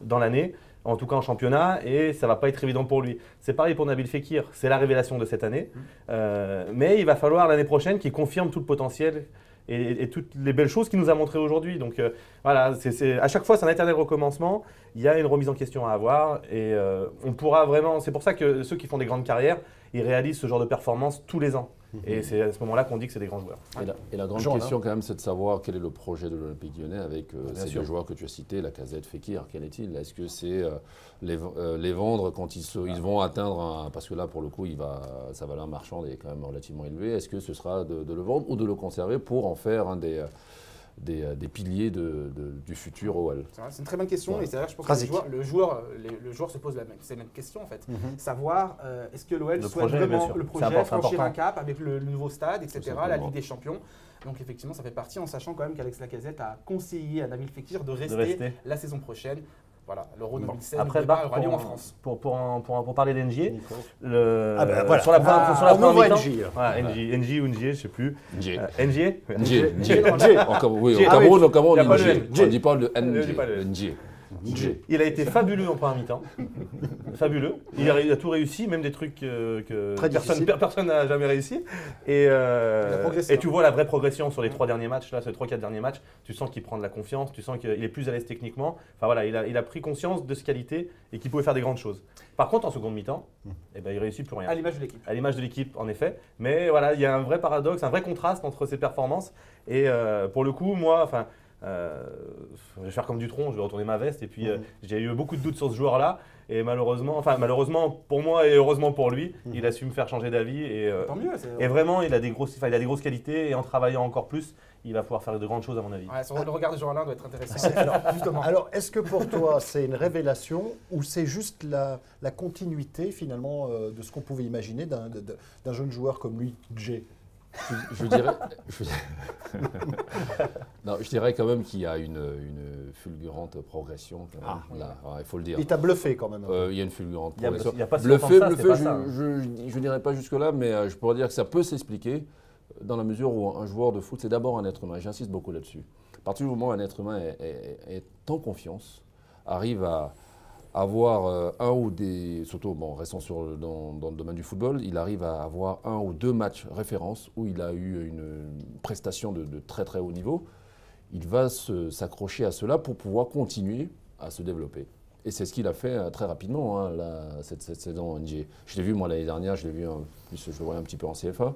E: dans l'année, en tout cas en championnat, et ça ne va pas être évident pour lui. C'est pareil pour Nabil Fekir, c'est la révélation de cette année. Mais il va falloir l'année prochaine qu'il confirme tout le potentiel et toutes les belles choses qu'il nous a montrées aujourd'hui. Donc à chaque fois, c'est un éternel recommencement. Il y a une remise en question à avoir et on pourra vraiment. C'est pour ça que ceux qui font des grandes carrières, ils réalisent ce genre de performance tous les ans. Et c'est à ce moment-là qu'on dit que c'est des grands joueurs.
B: Et la grande question quand même, c'est de savoir quel est le projet de l'Olympique Lyonnais avec ces deux joueurs que tu as cités, Lacazette, Fekir. Quel est-il? Est-ce que c'est les vendre quand ils vont atteindre parce que là, pour le coup, sa valeur marchande est quand même relativement élevée. Est-ce que ce sera de le vendre ou de le conserver pour en faire un des piliers du futur OL?
C: C'est une très bonne question.
A: Ouais.
C: Et c'est-à-dire, je pense que le joueur se pose ces mêmes questions en fait. Savoir est-ce que l'OL souhaite vraiment le projet, franchir un cap avec le nouveau stade, etc., la Ligue des Champions. Donc effectivement, ça fait partie en sachant quand même qu'Alex Lacazette a conseillé à Nabil Fekir de rester la saison prochaine. Voilà, l'Euro 2016 aura lieu en France.
E: Pour parler d'NJ,
A: voilà.
E: sur la première mi-temps,
A: NJ
E: ou NJ, je ne sais plus.
B: NJ.
E: Au
B: Cameroun,
E: il y a pas le
B: NJ. On ne dit pas le NJ.
E: Il a été fabuleux en première mi-temps. Fabuleux. Il a tout réussi, même des trucs que personne n'a jamais réussi. Et tu vois la vraie progression sur les 3 derniers matchs, là, sur les 3-4 derniers matchs. Tu sens qu'il prend de la confiance, tu sens qu'il est plus à l'aise techniquement. Enfin voilà, il a pris conscience de ses qualités et qu'il pouvait faire des grandes choses. Par contre, en seconde mi-temps, il ne réussit plus rien.
C: À l'image de l'équipe.
E: À l'image de l'équipe, en effet. Mais voilà, il y a un vrai paradoxe, un vrai contraste entre ses performances. Et pour le coup, moi, je vais faire comme Dutronc, je vais retourner ma veste. Et puis, j'ai eu beaucoup de doutes sur ce joueur-là. Et malheureusement pour moi et heureusement pour lui, il a su me faire changer d'avis.
C: Tant mieux.
E: Et vraiment, il a des grosses qualités. Et en travaillant encore plus, il va pouvoir faire de grandes choses à mon avis.
C: Ouais, le regard de Jean-Alain doit être intéressant.
A: Alors, est-ce que pour toi, c'est une révélation ou c'est juste la continuité finalement de ce qu'on pouvait imaginer d'un jeune joueur comme lui, Jay?
B: Je dirais quand même qu'il y a une fulgurante progression. Là, il faut le dire.
A: Il t'a bluffé quand même.
B: Il y a une fulgurante progression.
E: Il y a pas
B: Bluffé, je n'irai pas jusque-là, mais je pourrais dire que ça peut s'expliquer dans la mesure où un joueur de foot, c'est d'abord un être humain. J'insiste beaucoup là-dessus. À partir du moment où un être humain est en confiance, arrive à avoir surtout restons dans le domaine du football, il arrive à avoir 1 ou 2 matchs références où il a eu une prestation de très très haut niveau. Il va s'accrocher à cela pour pouvoir continuer à se développer. Et c'est ce qu'il a fait très rapidement cette saison en NBA. Je l'ai vu moi l'année dernière, je le voyais un petit peu en CFA.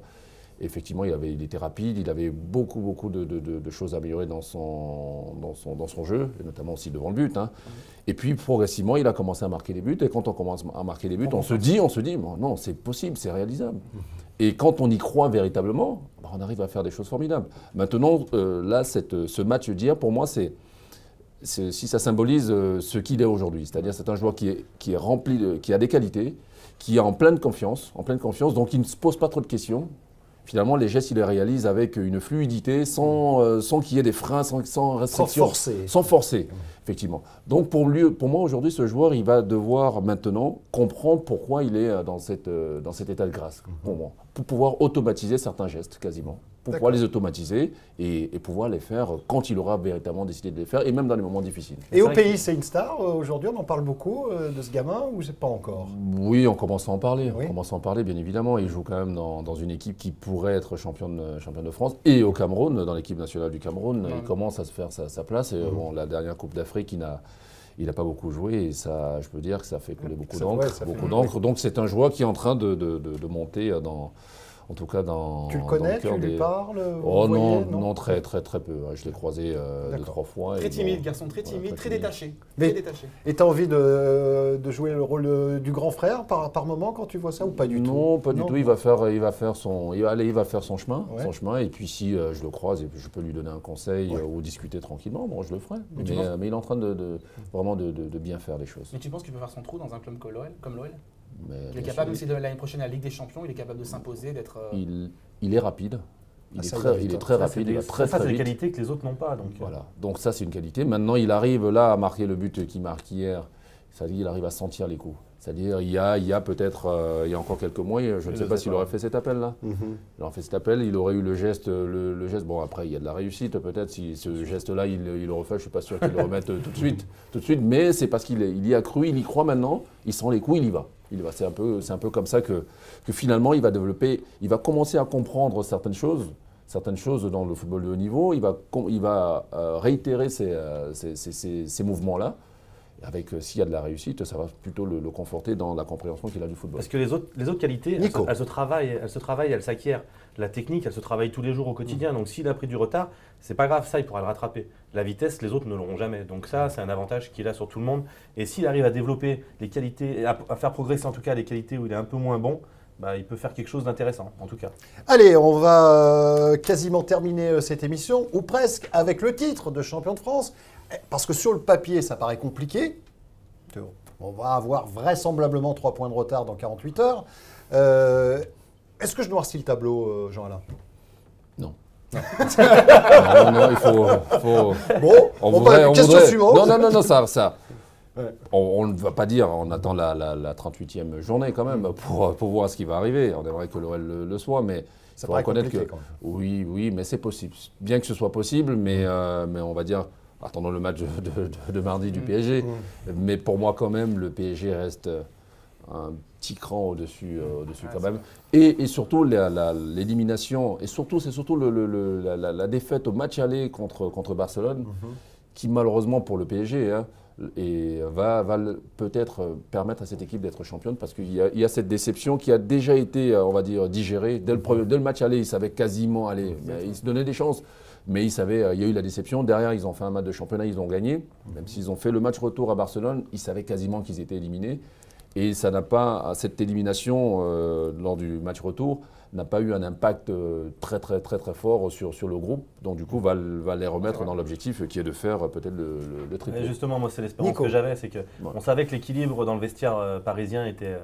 B: Effectivement, il était rapide, il avait beaucoup de choses à améliorer dans son jeu, et notamment aussi devant le but. Et puis, progressivement, il a commencé à marquer des buts. Et quand on commence à marquer des buts, on se dit, non, c'est possible, c'est réalisable. Et quand on y croit véritablement, on arrive à faire des choses formidables. Maintenant, là, ce match d'hier, pour moi, si ça symbolise ce qu'il est aujourd'hui. C'est-à-dire, c'est un joueur qui est rempli, qui a des qualités, qui est en pleine confiance, donc il ne se pose pas trop de questions. Finalement, les gestes, il les réalise avec une fluidité, sans qu'il y ait des freins, sans restriction. Sans forcer, effectivement. Donc, pour moi, aujourd'hui, ce joueur, il va devoir maintenant comprendre pourquoi il est dans cet état de grâce, pour pouvoir automatiser certains gestes, quasiment. Pour pouvoir les automatiser et pouvoir les faire quand il aura véritablement décidé de les faire, et même dans les moments difficiles.
A: Et au pays, c'est une star aujourd'hui, on en parle beaucoup de ce gamin, ou c'est pas encore?
B: Oui, on commence à en parler.
A: Oui.
B: On commence à en parler, bien évidemment. Il joue quand même dans une équipe qui pourrait être championne de France. Et au Cameroun, dans l'équipe nationale du Cameroun, il commence à se faire sa place. Et la dernière Coupe d'Afrique, il n'a pas beaucoup joué. Et ça, je peux dire que ça fait couler beaucoup d'encre. Donc c'est un joueur qui est en train de monter en tout cas dans.
A: Tu le connais,
B: tu
A: lui parles?
B: Oh non, très peu. Je l'ai croisé 2-3 fois.
C: Très timide, garçon très timide, très détaché.
A: Et tu as envie de jouer le rôle du grand frère par moment quand tu vois ça, ou pas du tout?
B: Non, pas du tout. Il va faire son chemin. Et puis si je le croise et je peux lui donner un conseil ou discuter tranquillement, je le ferai. Mais il est en train vraiment de bien faire les choses.
C: Mais tu penses qu'il peut faire son trou dans un club comme l'OL? Il est
B: Mais
C: capable aussi, l'année prochaine à la Ligue des Champions, il est capable de s'imposer, d'être.
B: Il est rapide. Il est
A: ça,
B: très,
A: il
B: il est
A: va
B: très
E: Ça,
B: rapide, il va très
E: c'est
B: très
E: des
B: vite.
E: qualités que les autres n'ont pas. Donc,
B: Voilà, donc ça c'est une qualité. Maintenant il arrive là à marquer le but qu'il marque hier, c'est-à-dire il arrive à sentir les coups. C'est-à-dire il y a peut-être, il y a encore quelques mois, je ne sais pas s'il aurait fait cet appel-là. Il aurait fait cet appel, il aurait eu le geste, le geste. Bon après il y a de la réussite peut-être, si ce geste-là il le refait, je ne suis pas sûr qu'il le remette tout de suite, mais c'est parce qu'il y a cru, il y croit maintenant, il sent les coups, il y va. C'est un peu comme ça que finalement il va développer, il va commencer à comprendre certaines choses dans le football de haut niveau, il va réitérer ces mouvements-là. Avec, s'il y a de la réussite, ça va plutôt le conforter dans la compréhension qu'il a du football.
E: parce que les autres qualités,
A: Nico.
E: elles se travaillent, elles s'acquièrent. La technique, elle se travaille tous les jours au quotidien. Donc s'il a pris du retard, c'est pas grave, ça, il pourra le rattraper. La vitesse, les autres ne l'auront jamais. Donc ça, c'est un avantage qu'il a sur tout le monde. Et s'il arrive à développer les qualités, à faire progresser en tout cas les qualités où il est un peu moins bon, bah, il peut faire quelque chose d'intéressant, en tout cas.
A: Allez, on va quasiment terminer cette émission, ou presque, avec le titre de champion de France. Parce que sur le papier, ça paraît compliqué. On va avoir vraisemblablement 3 points de retard dans 48 heures. Est-ce que je noircis le tableau, Jean-Alain?
B: Non. Non, il faut...
A: Bon, question suivante.
B: Non, ça.
A: Ouais.
B: On ne va pas dire, on attend la 38e journée quand même pour voir ce qui va arriver. On aimerait que l'OL le soit, mais
A: Ça
B: il faut
A: paraît
B: reconnaître que...
A: compliqué quand même.
B: Oui, mais c'est possible. Bien que ce soit possible, mais on va dire... Attendons le match de mardi du PSG. Mais pour moi, quand même, le PSG reste un petit cran au-dessus quand même. Et surtout, l'élimination, et surtout, c'est surtout la défaite au match aller contre Barcelone, qui malheureusement pour le PSG, va peut-être permettre à cette équipe d'être championne, parce qu'il y a cette déception qui a déjà été, on va dire, digérée. Dès le match aller, ils savaient quasiment aller. Ils se donnaient des chances. Mais ils savaient, il y a eu la déception. Derrière, ils ont fait un match de championnat, ils ont gagné. Même s'ils ont fait le match retour à Barcelone, ils savaient quasiment qu'ils étaient éliminés. Et ça n'a pas, cette élimination lors du match retour n'a pas eu un impact très fort sur le groupe. Donc du coup, va les remettre dans l'objectif qui est de faire peut-être le triplé.
E: Et justement, moi, c'est l'espérance
A: Nico.
E: que j'avais, c'est qu'on savait que l'équilibre dans le vestiaire parisien était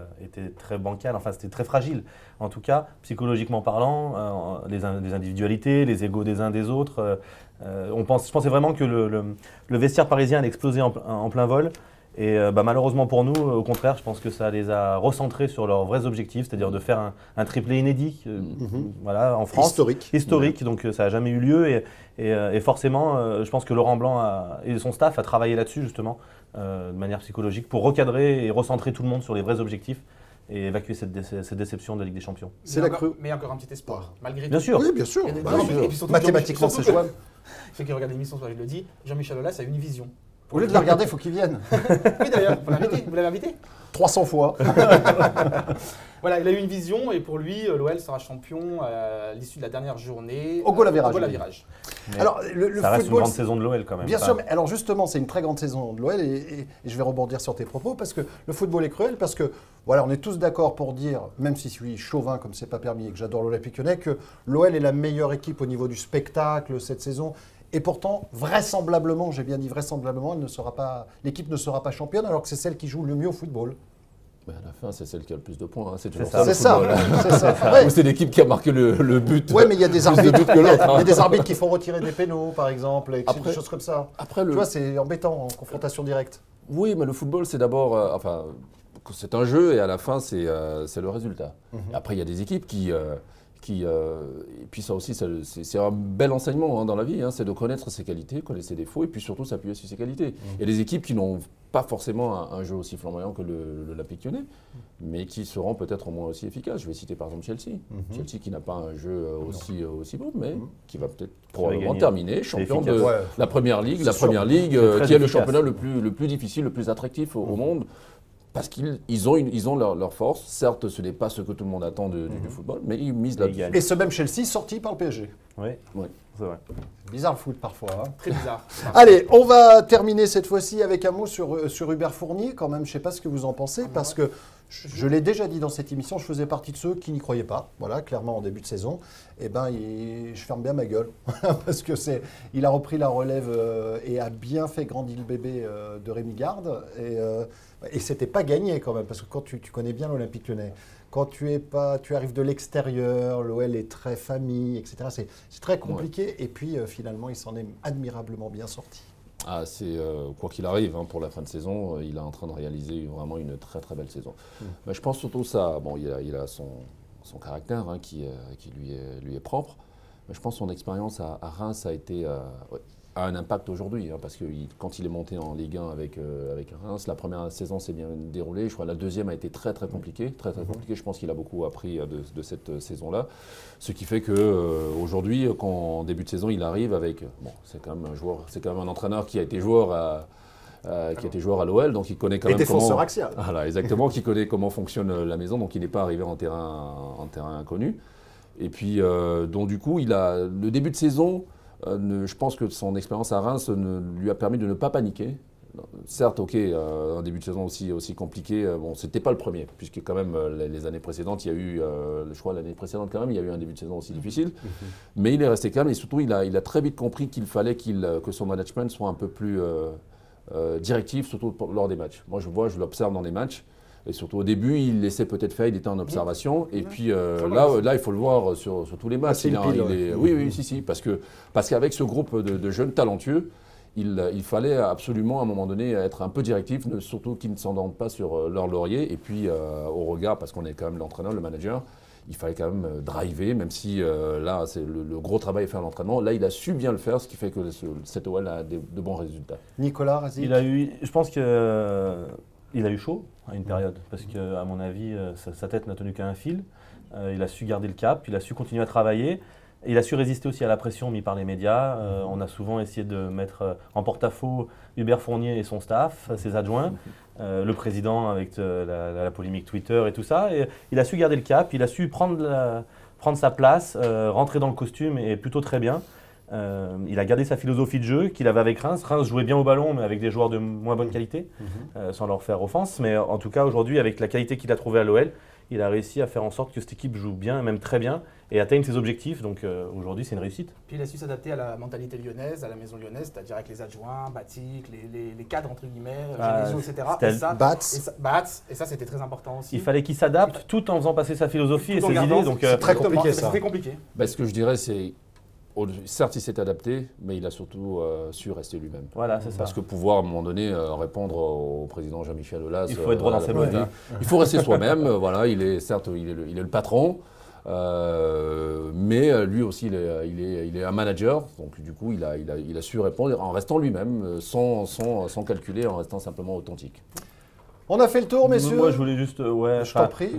E: très bancal, enfin c'était très fragile. En tout cas, psychologiquement parlant, les individualités, les égos des uns des autres. Je pensais vraiment que le vestiaire parisien allait exploser en plein vol. Et malheureusement pour nous, au contraire, je pense que ça les a recentrés sur leurs vrais objectifs, c'est-à-dire de faire un triplé inédit voilà, en France. Historique, donc ça n'a jamais eu lieu. Et forcément, je pense que Laurent Blanc et son staff a travaillé là-dessus justement, de manière psychologique, pour recadrer et recentrer tout le monde sur les vrais objectifs et évacuer cette déception de la Ligue des Champions.
A: C'est la crue.
C: Mais encore un petit espoir, malgré
E: Bien
C: tout.
E: sûr.
A: Oui, bien sûr.
C: Il y a des-
A: Bah,
C: non,
A: oui.
C: mais- et puis surtout,
A: Mathématiquement, c'est
C: surtout que-
A: jouable.
C: Ceux qui regardent l'émission, je le dis, Jean-Michel Aulas a une vision.
A: Au lieu de la regarder, il faut qu'il vienne.
C: Oui d'ailleurs, vous l'avez invité
A: 300 fois.
C: Voilà, il a eu une vision et pour lui, l'OL sera champion à l'issue de la dernière journée.
A: Au goal à virage.
C: Au goal à virage.
E: Mais
A: Alors, le
E: ça reste une
A: football,
E: grande saison de l'OL quand même.
A: bien
E: Enfin,
A: sûr, mais alors justement, c'est une très grande saison de l'OL et je vais rebondir sur tes propos parce que le football est cruel, parce que voilà, on est tous d'accord pour dire, même si je suis chauvin comme c'est pas permis et que j'adore l'Olympique Lyonnais, que l'OL est la meilleure équipe au niveau du spectacle cette saison. Et pourtant, vraisemblablement, j'ai bien dit vraisemblablement, l'équipe ne sera pas championne alors que c'est celle qui joue le mieux au football.
B: Mais à la fin, c'est celle qui a le plus de points. C'est toujours
E: ça.
B: ça.
A: C'est ça,
B: le football.
A: c'est ça. Ouais.
B: Ou c'est l'équipe qui a marqué le but.
A: Ouais, mais il y a des
B: Plus de
A: arbitres,
B: buts que l'autre, hein.
A: il y a des arbitres qui font retirer des pénaux, par exemple, et des
B: Après-
A: choses comme ça.
B: Après,
A: Tu vois, c'est embêtant en confrontation directe.
B: Oui, mais le football, c'est d'abord, c'est un jeu et à la fin, c'est le résultat. Et après, il y a des équipes et puis ça aussi, c'est un bel enseignement dans la vie, c'est de connaître ses qualités, connaître ses défauts et puis surtout s'appuyer sur ses qualités. Il y a des équipes qui n'ont pas forcément un jeu aussi flamboyant que l'Olympique Lyonnais, mais qui seront peut-être au moins aussi efficaces. Je vais citer par exemple Chelsea. Chelsea qui n'a pas un jeu aussi beau, mais qui va peut-être probablement
E: gagner.
B: terminer champion de
E: efficace.
A: Ouais.
B: la Première Ligue,
A: C'est sûr.
B: qui est
E: très
B: le
E: efficace.
B: championnat le plus difficile, le plus attractif au monde. Parce qu'ils ont leur force. Certes, ce n'est pas ce que tout le monde attend du football, mais ils misent
E: Et ils
B: là-dessus.
E: gagnent.
A: Et ce même Chelsea sorti par le PSG.
E: Oui,
B: Ouais.
E: c'est vrai.
A: Bizarre le foot parfois. Hein.
C: Très bizarre.
A: Allez, on va terminer cette fois-ci avec un mot sur Hubert Fournier. Quand même, je ne sais pas ce que vous en pensez, parce que je l'ai déjà dit dans cette émission, je faisais partie de ceux qui n'y croyaient pas. Voilà, clairement en début de saison. Eh ben, je ferme bien ma gueule parce que il a repris la relève et a bien fait grandir le bébé de Rémi Garde. Et c'était pas gagné quand même, parce que quand tu connais bien l'Olympique Lyonnais, quand tu arrives de l'extérieur, l'OL est très famille, etc. C'est très compliqué. Et puis finalement, il s'en est admirablement bien sorti.
B: Ah, c'est quoi qu'il arrive, hein, pour la fin de saison, il est en train de réaliser vraiment une très très belle saison. Mais je pense surtout ça. Bon, il a son caractère, hein, qui lui est propre. Mais je pense que son expérience à Reims a un impact aujourd'hui, hein, parce que quand il est monté en Ligue 1 avec Reims, la première saison s'est bien déroulée. Je crois que la deuxième a été très très compliquée. Très très compliquée. Je pense qu'il a beaucoup appris de cette saison-là. Ce qui fait qu'aujourd'hui, quand en début de saison, il arrive avec... Bon, c'est quand même un joueur, c'est quand même un entraîneur qui a été joueur à l'OL, donc il connaît quand même
A: défenseur axial.
B: Voilà, exactement, qui connaît comment fonctionne la maison, donc il n'est pas arrivé en terrain inconnu. Et puis, donc du coup, le début de saison... je pense que son expérience à Reims lui a permis de ne pas paniquer. Certes, ok, un début de saison aussi compliqué. Bon, c'était pas le premier, puisque quand même les années précédentes, il y a eu, je crois l'année précédente quand même, il y a eu un début de saison aussi difficile. Mais il est resté calme et surtout, il a très vite compris qu'il fallait que son management soit un peu plus directif, surtout lors des matchs. Moi, je l'observe dans les matchs. Et surtout au début, il laissait peut-être faire, il était en observation. Et puis là, il faut le voir sur tous les matchs. Oui, si, parce qu'avec ce groupe de jeunes talentueux, il fallait absolument à un moment donné être un peu directif, surtout qu'ils ne s'endorment pas sur leur laurier. Et puis au regard, parce qu'on est quand même l'entraîneur, le manager, il fallait quand même driver, même si là, c'est le gros travail à faire à l'entraînement. Là, il a su bien le faire, ce qui fait que cette OL a de bons résultats.
A: Nicolas Razic.
E: Je pense qu'il a eu chaud à une période, parce qu'à mon avis, sa tête n'a tenu qu'à un fil. Il a su garder le cap, il a su continuer à travailler. Il a su résister aussi à la pression mise par les médias. On a souvent essayé de mettre en porte-à-faux Hubert Fournier et son staff, ses adjoints, le président avec la polémique Twitter et tout ça. Et il a su garder le cap, il a su prendre sa place, rentrer dans le costume et plutôt très bien. Il a gardé sa philosophie de jeu qu'il avait avec Reims. Reims jouait bien au ballon, mais avec des joueurs de moins bonne qualité, sans leur faire offense. Mais en tout cas, aujourd'hui, avec la qualité qu'il a trouvée à l'OL, il a réussi à faire en sorte que cette équipe joue bien, même très bien, et atteigne ses objectifs. Donc aujourd'hui, c'est une réussite.
C: Puis il a su s'adapter à la mentalité lyonnaise, à la maison lyonnaise, c'est-à-dire avec les adjoints, Batik, les cadres, entre guillemets, Genesio, etc. Et ça, c'était très important aussi.
E: Il fallait qu'il s'adapte tout en faisant passer sa philosophie et ses idées. Donc
A: c'est très compliqué, ça.
C: C'est très compliqué.
B: Ce que je dirais, c'est... Certes, il s'est adapté, mais il a surtout su rester lui-même.
E: Voilà, c'est ça.
B: Parce que pouvoir, à un moment donné, répondre au président Jean-Michel Aulas...
E: Il faut être droit dans ses bottes.
B: Il faut rester soi-même. Voilà, certes, il est le patron, mais lui aussi, il est un manager. Donc, du coup, il a su répondre en restant lui-même, sans calculer, en restant simplement authentique.
A: On a fait le tour, messieurs.
E: Moi, je voulais juste,
A: je t'en prie.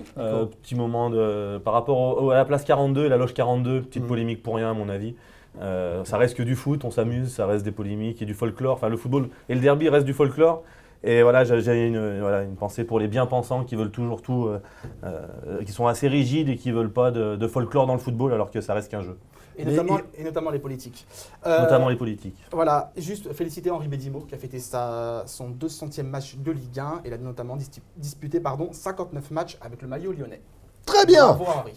E: Petit moment par rapport à la place 42 et la loge 42, petite polémique pour rien à mon avis. Ça reste que du foot, on s'amuse, ça reste des polémiques et du folklore. Enfin, le football et le derby restent du folklore. Et voilà, j'ai une pensée pour les bien-pensants qui veulent toujours tout, qui sont assez rigides et qui ne veulent pas de folklore dans le football alors que ça reste qu'un jeu.
C: Et notamment les politiques.
E: Notamment les politiques.
C: Voilà, juste féliciter Henri Bédimo qui a fêté son 200e match de Ligue 1 et il a notamment disputé 59 matchs avec le maillot lyonnais.
A: Très bien.
C: Bravo Henri.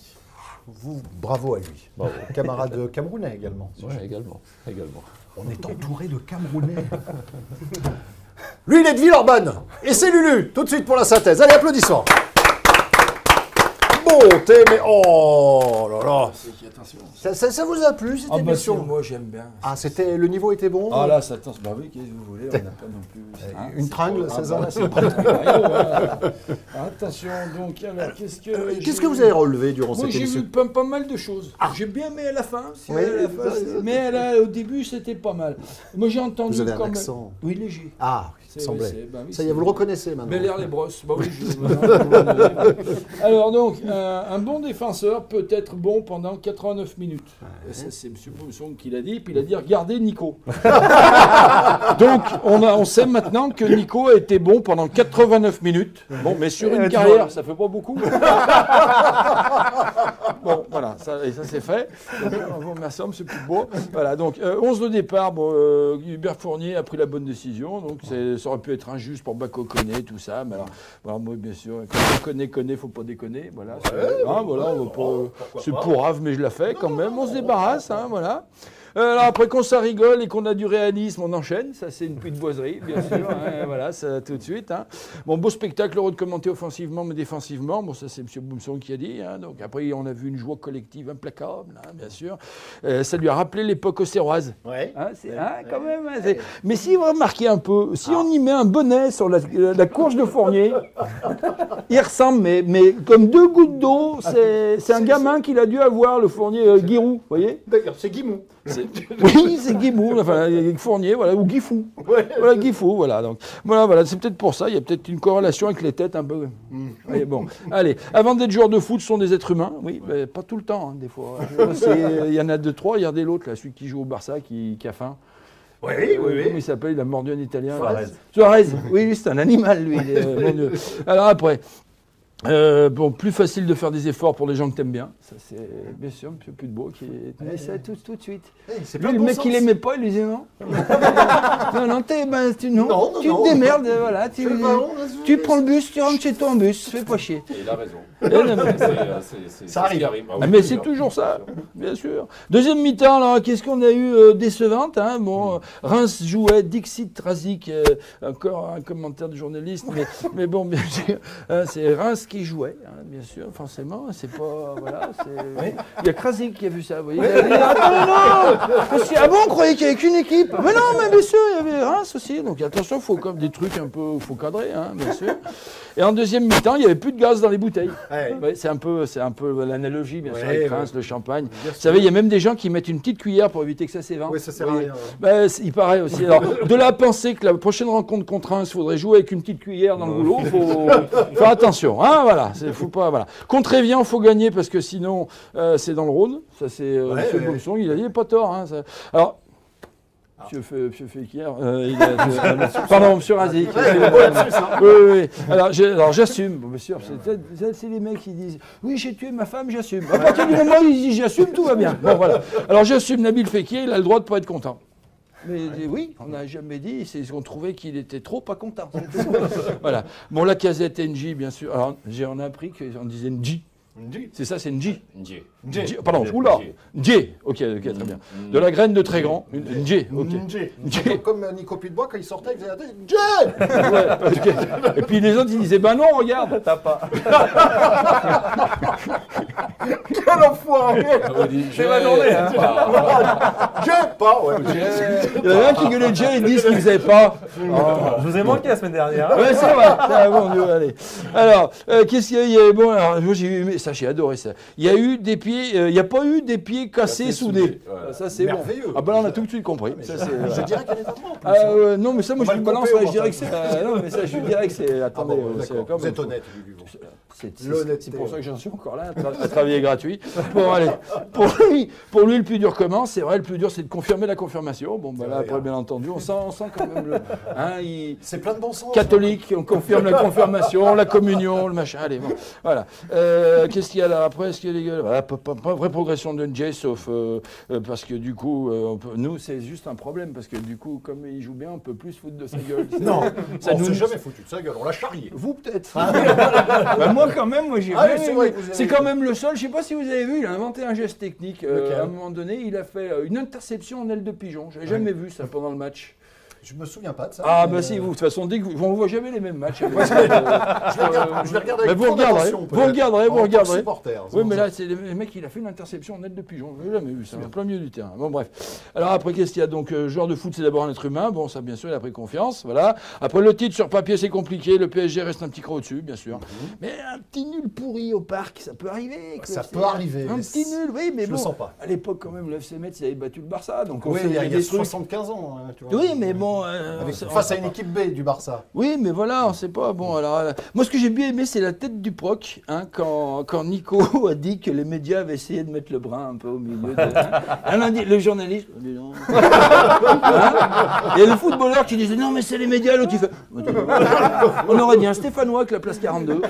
A: Bravo à lui. Bravo. Camarade camerounais également.
B: Oui, également.
A: On est entouré de Camerounais. Lui, il est de Villeurbanne. Et c'est Lulu. Tout de suite pour la synthèse. Allez, applaudissements. Bonté, mais oh là là.
D: Attention.
A: Ça vous a plu cette émission?
D: Moi j'aime bien.
A: Ah, le niveau était bon?
D: Ah là, ça bah oui, qu'est-ce que vous voulez, on n'a pas non plus.
A: Une tringle, 16 ans.
D: C'est pas voilà. Attention, donc, alors, qu'est-ce
A: que vous avez relevé durant cette
D: émission?
A: émission?
D: J'ai vu pas mal de choses. J'ai bien aimé à la fin, mais au début, c'était pas mal. Moi, j'ai entendu.
A: Vous avez un accent.
D: Oui, léger.
A: Ah, il semblait.
D: Bah oui,
A: ça y est, vous le reconnaissez maintenant.
D: Bel-Air les brosses. Bah oui, alors donc, un bon défenseur peut être bon pendant 89 minutes. Ça, c'est M. Pousson qui l'a dit. Puis il a dit regardez Nico. Donc, on sait maintenant que Nico a été bon pendant 89 minutes. Bon, mais sur une carrière, ça fait pas beaucoup. Bon, voilà, ça c'est fait. Donc, on vous remercie, M. Poutbeau. Voilà, donc 11 de départ. Bon, Hubert Fournier a pris la bonne décision. Donc, ça aurait pu être injuste pour Bako Koné, tout ça. Mais alors, voilà, moi, bien sûr, quand on connaît, faut pas déconner. Voilà, voilà, on va pas, c'est pour Rave, mais je la fais quand même. On se débarrasse, hein, voilà. Alors après, quand ça rigole et qu'on a du réalisme, on enchaîne. Ça, c'est une petite boiserie, bien sûr. Hein, voilà, ça tout de suite. Hein. Bon, beau spectacle, heureux de commenter offensivement, mais défensivement. Bon, ça, c'est M. Boumson qui a dit. Hein. Donc après, on a vu une joie collective implacable, hein, bien sûr. Ça lui a rappelé l'époque auxerroise.
A: Ouais.
D: Hein, quand même. Hein, mais si vous remarquez un peu, si on y met un bonnet sur la courge de Fournier, il ressemble, mais comme 2 gouttes d'eau, c'est un gamin qu'il a dû avoir, le Fournier Guirou, vous voyez?
A: D'accord, c'est Guimou.
D: Oui, c'est Guimou, enfin Fournier, voilà, ou Guifou.
A: Ouais.
D: Voilà, Guifou, voilà. Donc, voilà, c'est peut-être pour ça, il y a peut-être une corrélation avec les têtes un peu. Allez, bon, allez, avant d'être joueurs de foot, ce sont des êtres humains, oui, mais pas tout le temps, hein, des fois. Il y en a 2-3, regardez l'autre, là, celui qui joue au Barça, qui a faim.
A: Oui.
D: Comment il s'appelle? Il a mordu un Italien.
E: Suarez.
D: Oui, lui, c'est un animal, lui. Mon Dieu. Alors après, bon, plus facile de faire des efforts pour les gens que t'aimes bien. Ça, c'est bien sûr M. Pudbeau qui met ça tout de suite.
A: C'est
D: Lui, le mec qui l'aimait pas, il lui disait non. non, tu te démerdes, voilà. Tu prends le bus, tu rentres chez toi en bus, fais pas chier.
B: Il a raison.
A: Ça arrive.
D: Mais c'est toujours ça, bien sûr. Deuxième mi-temps, alors qu'est-ce qu'on a eu décevante, hein? Bon, Reims jouait Dixit Razik, encore un commentaire de journaliste, mais bon, bien sûr, hein, c'est Reims qui jouait, hein, bien sûr, forcément. C'est pas, voilà, il y a Krasik qui a vu ça, vous voyez. Il a dit, attends, non, ah bon, on croyait qu'il n'y avait qu'une équipe. Mais non, mais bien sûr, il y avait Reims aussi. Donc attention, il faut comme des trucs un peu, faut cadrer, hein, bien sûr. Et en deuxième mi-temps, il n'y avait plus de gaz dans les bouteilles. Ouais, c'est un peu l'analogie, bien sûr, avec Reims, le champagne. Vous savez, il y a même des gens qui mettent une petite cuillère pour éviter que ça s'évente.
A: Oui, ça sert à rien.
D: Il paraît aussi. Alors, de là à penser que la prochaine rencontre contre Reims, il faudrait jouer avec une petite cuillère dans le rouleau, il faut faire attention. Hein, voilà, faut pas, voilà. Contre Evian, il faut gagner parce que sinon, c'est dans le Rhône. Ça, c'est M. Boumson, il a dit, il n'est pas tort. Hein, ça. Alors, Monsieur Fekir, pardon, Monsieur Razik. Oui. Alors j'assume, bien sûr. C'est les mecs qui disent oui, j'ai tué ma femme, j'assume. À partir du moment où ils disent j'assume, tout va bien. Bon, voilà. Alors j'assume Nabil Fekir, il a le droit de ne pas être content. Mais oui, on n'a jamais dit, c'est qu'on trouvait qu'il était trop pas content. Voilà. Bon, la casette NJ, bien sûr. Alors on a appris qu'on disait NJ. C'est ça, c'est Nji. Nji. Pardon, oula. Nji. Ok, très bien. De la graine de très grand. Nji. Ok.
A: Comme Nico Pudebois, quand il sortait, il faisait Nji.
D: Ouais, et puis les autres, ils disaient ben non, regarde. T'as pas.
A: Quel enfoiré.
E: C'est ma journée, hein.
A: J'ai pas, ouais.
D: Il y en a un qui gueulait Nji et dit ce qu'il faisait pas.
E: Je vous ai manqué la semaine dernière.
D: Ouais, c'est vrai. Bon Dieu, allez. Alors, qu'est-ce qu'il y a? Bon, alors, moi j'ai eu. Ça, j'ai adoré ça. Il y a eu des pieds, il n'y a pas eu des pieds cassés, soudés.
B: Voilà.
D: Ça, c'est bon.
A: Ah
D: ben là, on a tout de suite compris. Ça,
A: je dirais qu'il y en a
D: non, mais ça, moi, je le balance, je dirais que c'est. Non, mais ça, je dirais que c'est. Attendez,
A: vous êtes honnête,
D: c'est pour ça que j'en suis encore là, à travailler gratuit. Bon, allez. Pour lui, le plus dur commence. C'est vrai, le plus dur, c'est de confirmer la confirmation. Bon, ben là, après, bien entendu, on sent quand même le.
A: C'est plein de bon sens.
D: Catholique, on confirme la confirmation, la communion, le machin. Allez, bon. Voilà. Qu'est-ce qu'il y a là après? Est-ce qu'il y a des gueules? Voilà, pas vraie progression de Njay, sauf parce que du coup, nous, c'est juste un problème. Parce que du coup, comme il joue bien, on peut plus se foutre de sa gueule.
A: Non, ça on ne s'est jamais foutu de sa gueule, on l'a charrié.
D: Vous, peut-être. Bah, moi, quand même, j'ai c'est quand même le seul. Je ne sais pas si vous avez vu, il a inventé un geste technique. À un moment donné, il a fait une interception en aile de pigeon. Je n'avais jamais vu ça pendant le match.
A: Je me souviens pas de ça.
D: Ah, bah si, vous, de toute façon, dès que on ne voit jamais les mêmes matchs.
A: Je vais regarder avec
D: vous regarderez. Oui, mais là, c'est le mec, il a fait une interception en aile de pigeon. Je n'ai jamais vu ça, en plein milieu du terrain. Bon, bref. Alors après, qu'est-ce qu'il y a? Donc, joueur de foot, c'est d'abord un être humain. Bon, ça, bien sûr, il a pris confiance. Voilà. Après, le titre sur papier, c'est compliqué. Le PSG reste un petit cran au-dessus, bien sûr. Mais un petit nul pourri au parc, ça peut arriver.
A: Ça peut arriver.
D: Un petit nul, oui, mais bon.
A: Je le sens pas.
D: À l'époque, quand même, le FC Metz, il avait battu le Barça. Donc,
A: oui, il y a 75 ans.
D: Oui, mais bon.
A: Face à une équipe B du Barça.
D: Oui, mais voilà, on sait pas. Bon, alors, moi, ce que j'ai bien aimé, c'est la tête du proc, hein, quand Nico a dit que les médias avaient essayé de mettre le bras un peu au milieu. Le journaliste, non. Et le footballeur qui disait non, mais c'est les médias, l'autre il fait. On aurait dit un Stéphanois avec la place 42.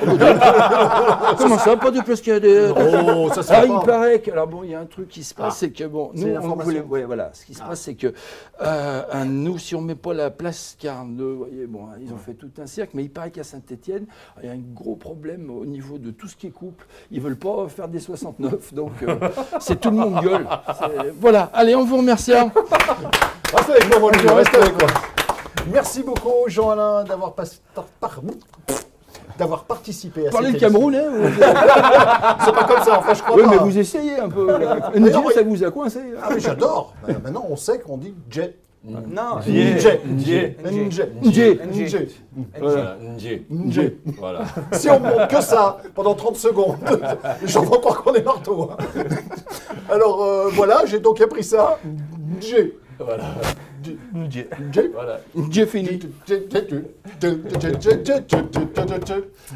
D: Comment ça, pas de place 42?
A: Oh, ça c'est
D: il paraît que. Alors bon, il y a un truc qui se passe, c'est que bon, nous, on voulait. Ouais, voilà. Ce qui se passe, c'est que nous, si on met pas la place 42. Vous voyez, bon, ils ont fait tout un cirque, mais il paraît qu'à Saint-Étienne, il y a un gros problème au niveau de tout ce qui est couple. Ils veulent pas faire des 69, donc c'est tout le monde gueule. Voilà, allez, on vous remercie.
A: Restez avec moi, mon Dieu, restez avec moi. Merci beaucoup, Jean-Alain, d'avoir participé à
D: Parlez
A: cette
D: le
A: émission.
D: camerounais.
A: C'est pas comme ça, enfin, je crois
D: Oui,
A: pas.
D: mais vous essayez un peu. NG, ça vous a coincé.
A: Ah, mais j'adore. Maintenant, on sait qu'on dit Djé.
C: Non.
A: Djé.
B: Voilà, Ndjé.
A: Djé.
B: Voilà.
A: Si on ne montre que ça pendant 30 secondes, j'en vois croire qu'on est marteau. Hein. Alors voilà, j'ai donc appris ça. Djé.
B: Voilà.
A: Djé.
B: Voilà.
D: J'ai fini.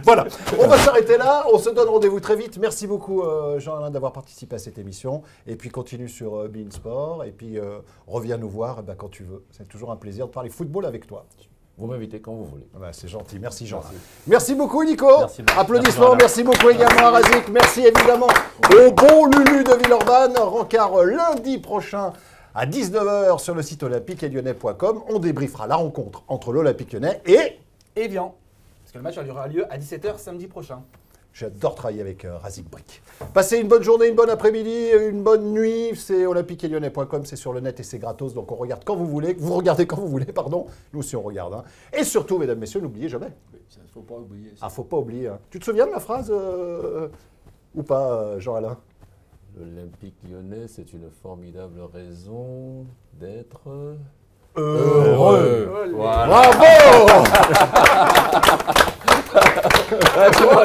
A: Voilà, on va s'arrêter là, on se donne rendez-vous très vite. Merci beaucoup Jean-Alain d'avoir participé à cette émission. Et puis continue sur Bein Sport et puis reviens nous voir quand tu veux. C'est toujours un plaisir de parler football avec toi.
B: Vous m'invitez quand vous voulez.
A: Ah bah, c'est gentil, merci Jean. Merci beaucoup Nico.
E: Merci beaucoup.
A: Applaudissements, merci beaucoup également à Razik. Merci évidemment au bon Lulu de Villeurbanne. Rencard lundi prochain à 19h sur le site olympique et lyonnais.com. On débriefera la rencontre entre l'Olympique Lyonnais et
C: Evian. Parce que le match aura lieu à 17h samedi prochain.
A: j'adore travailler avec Razik Brick. Passez une bonne journée, une bonne après-midi, une bonne nuit. C'est olympique et lyonnais.com, c'est sur le net et c'est gratos. Donc on regarde quand vous voulez. Vous regardez quand vous voulez, pardon. Nous aussi on regarde. Hein. Et surtout, mesdames, messieurs, n'oubliez jamais.
D: Il ne faut pas oublier.
A: Ah, faut pas oublier. Hein. Tu te souviens de la phrase ou pas, Jean-Alain?
B: L'Olympique Lyonnais, c'est une formidable raison d'être
A: Heureux.
B: Voilà.
A: Bravo.
B: Ah, tu vois,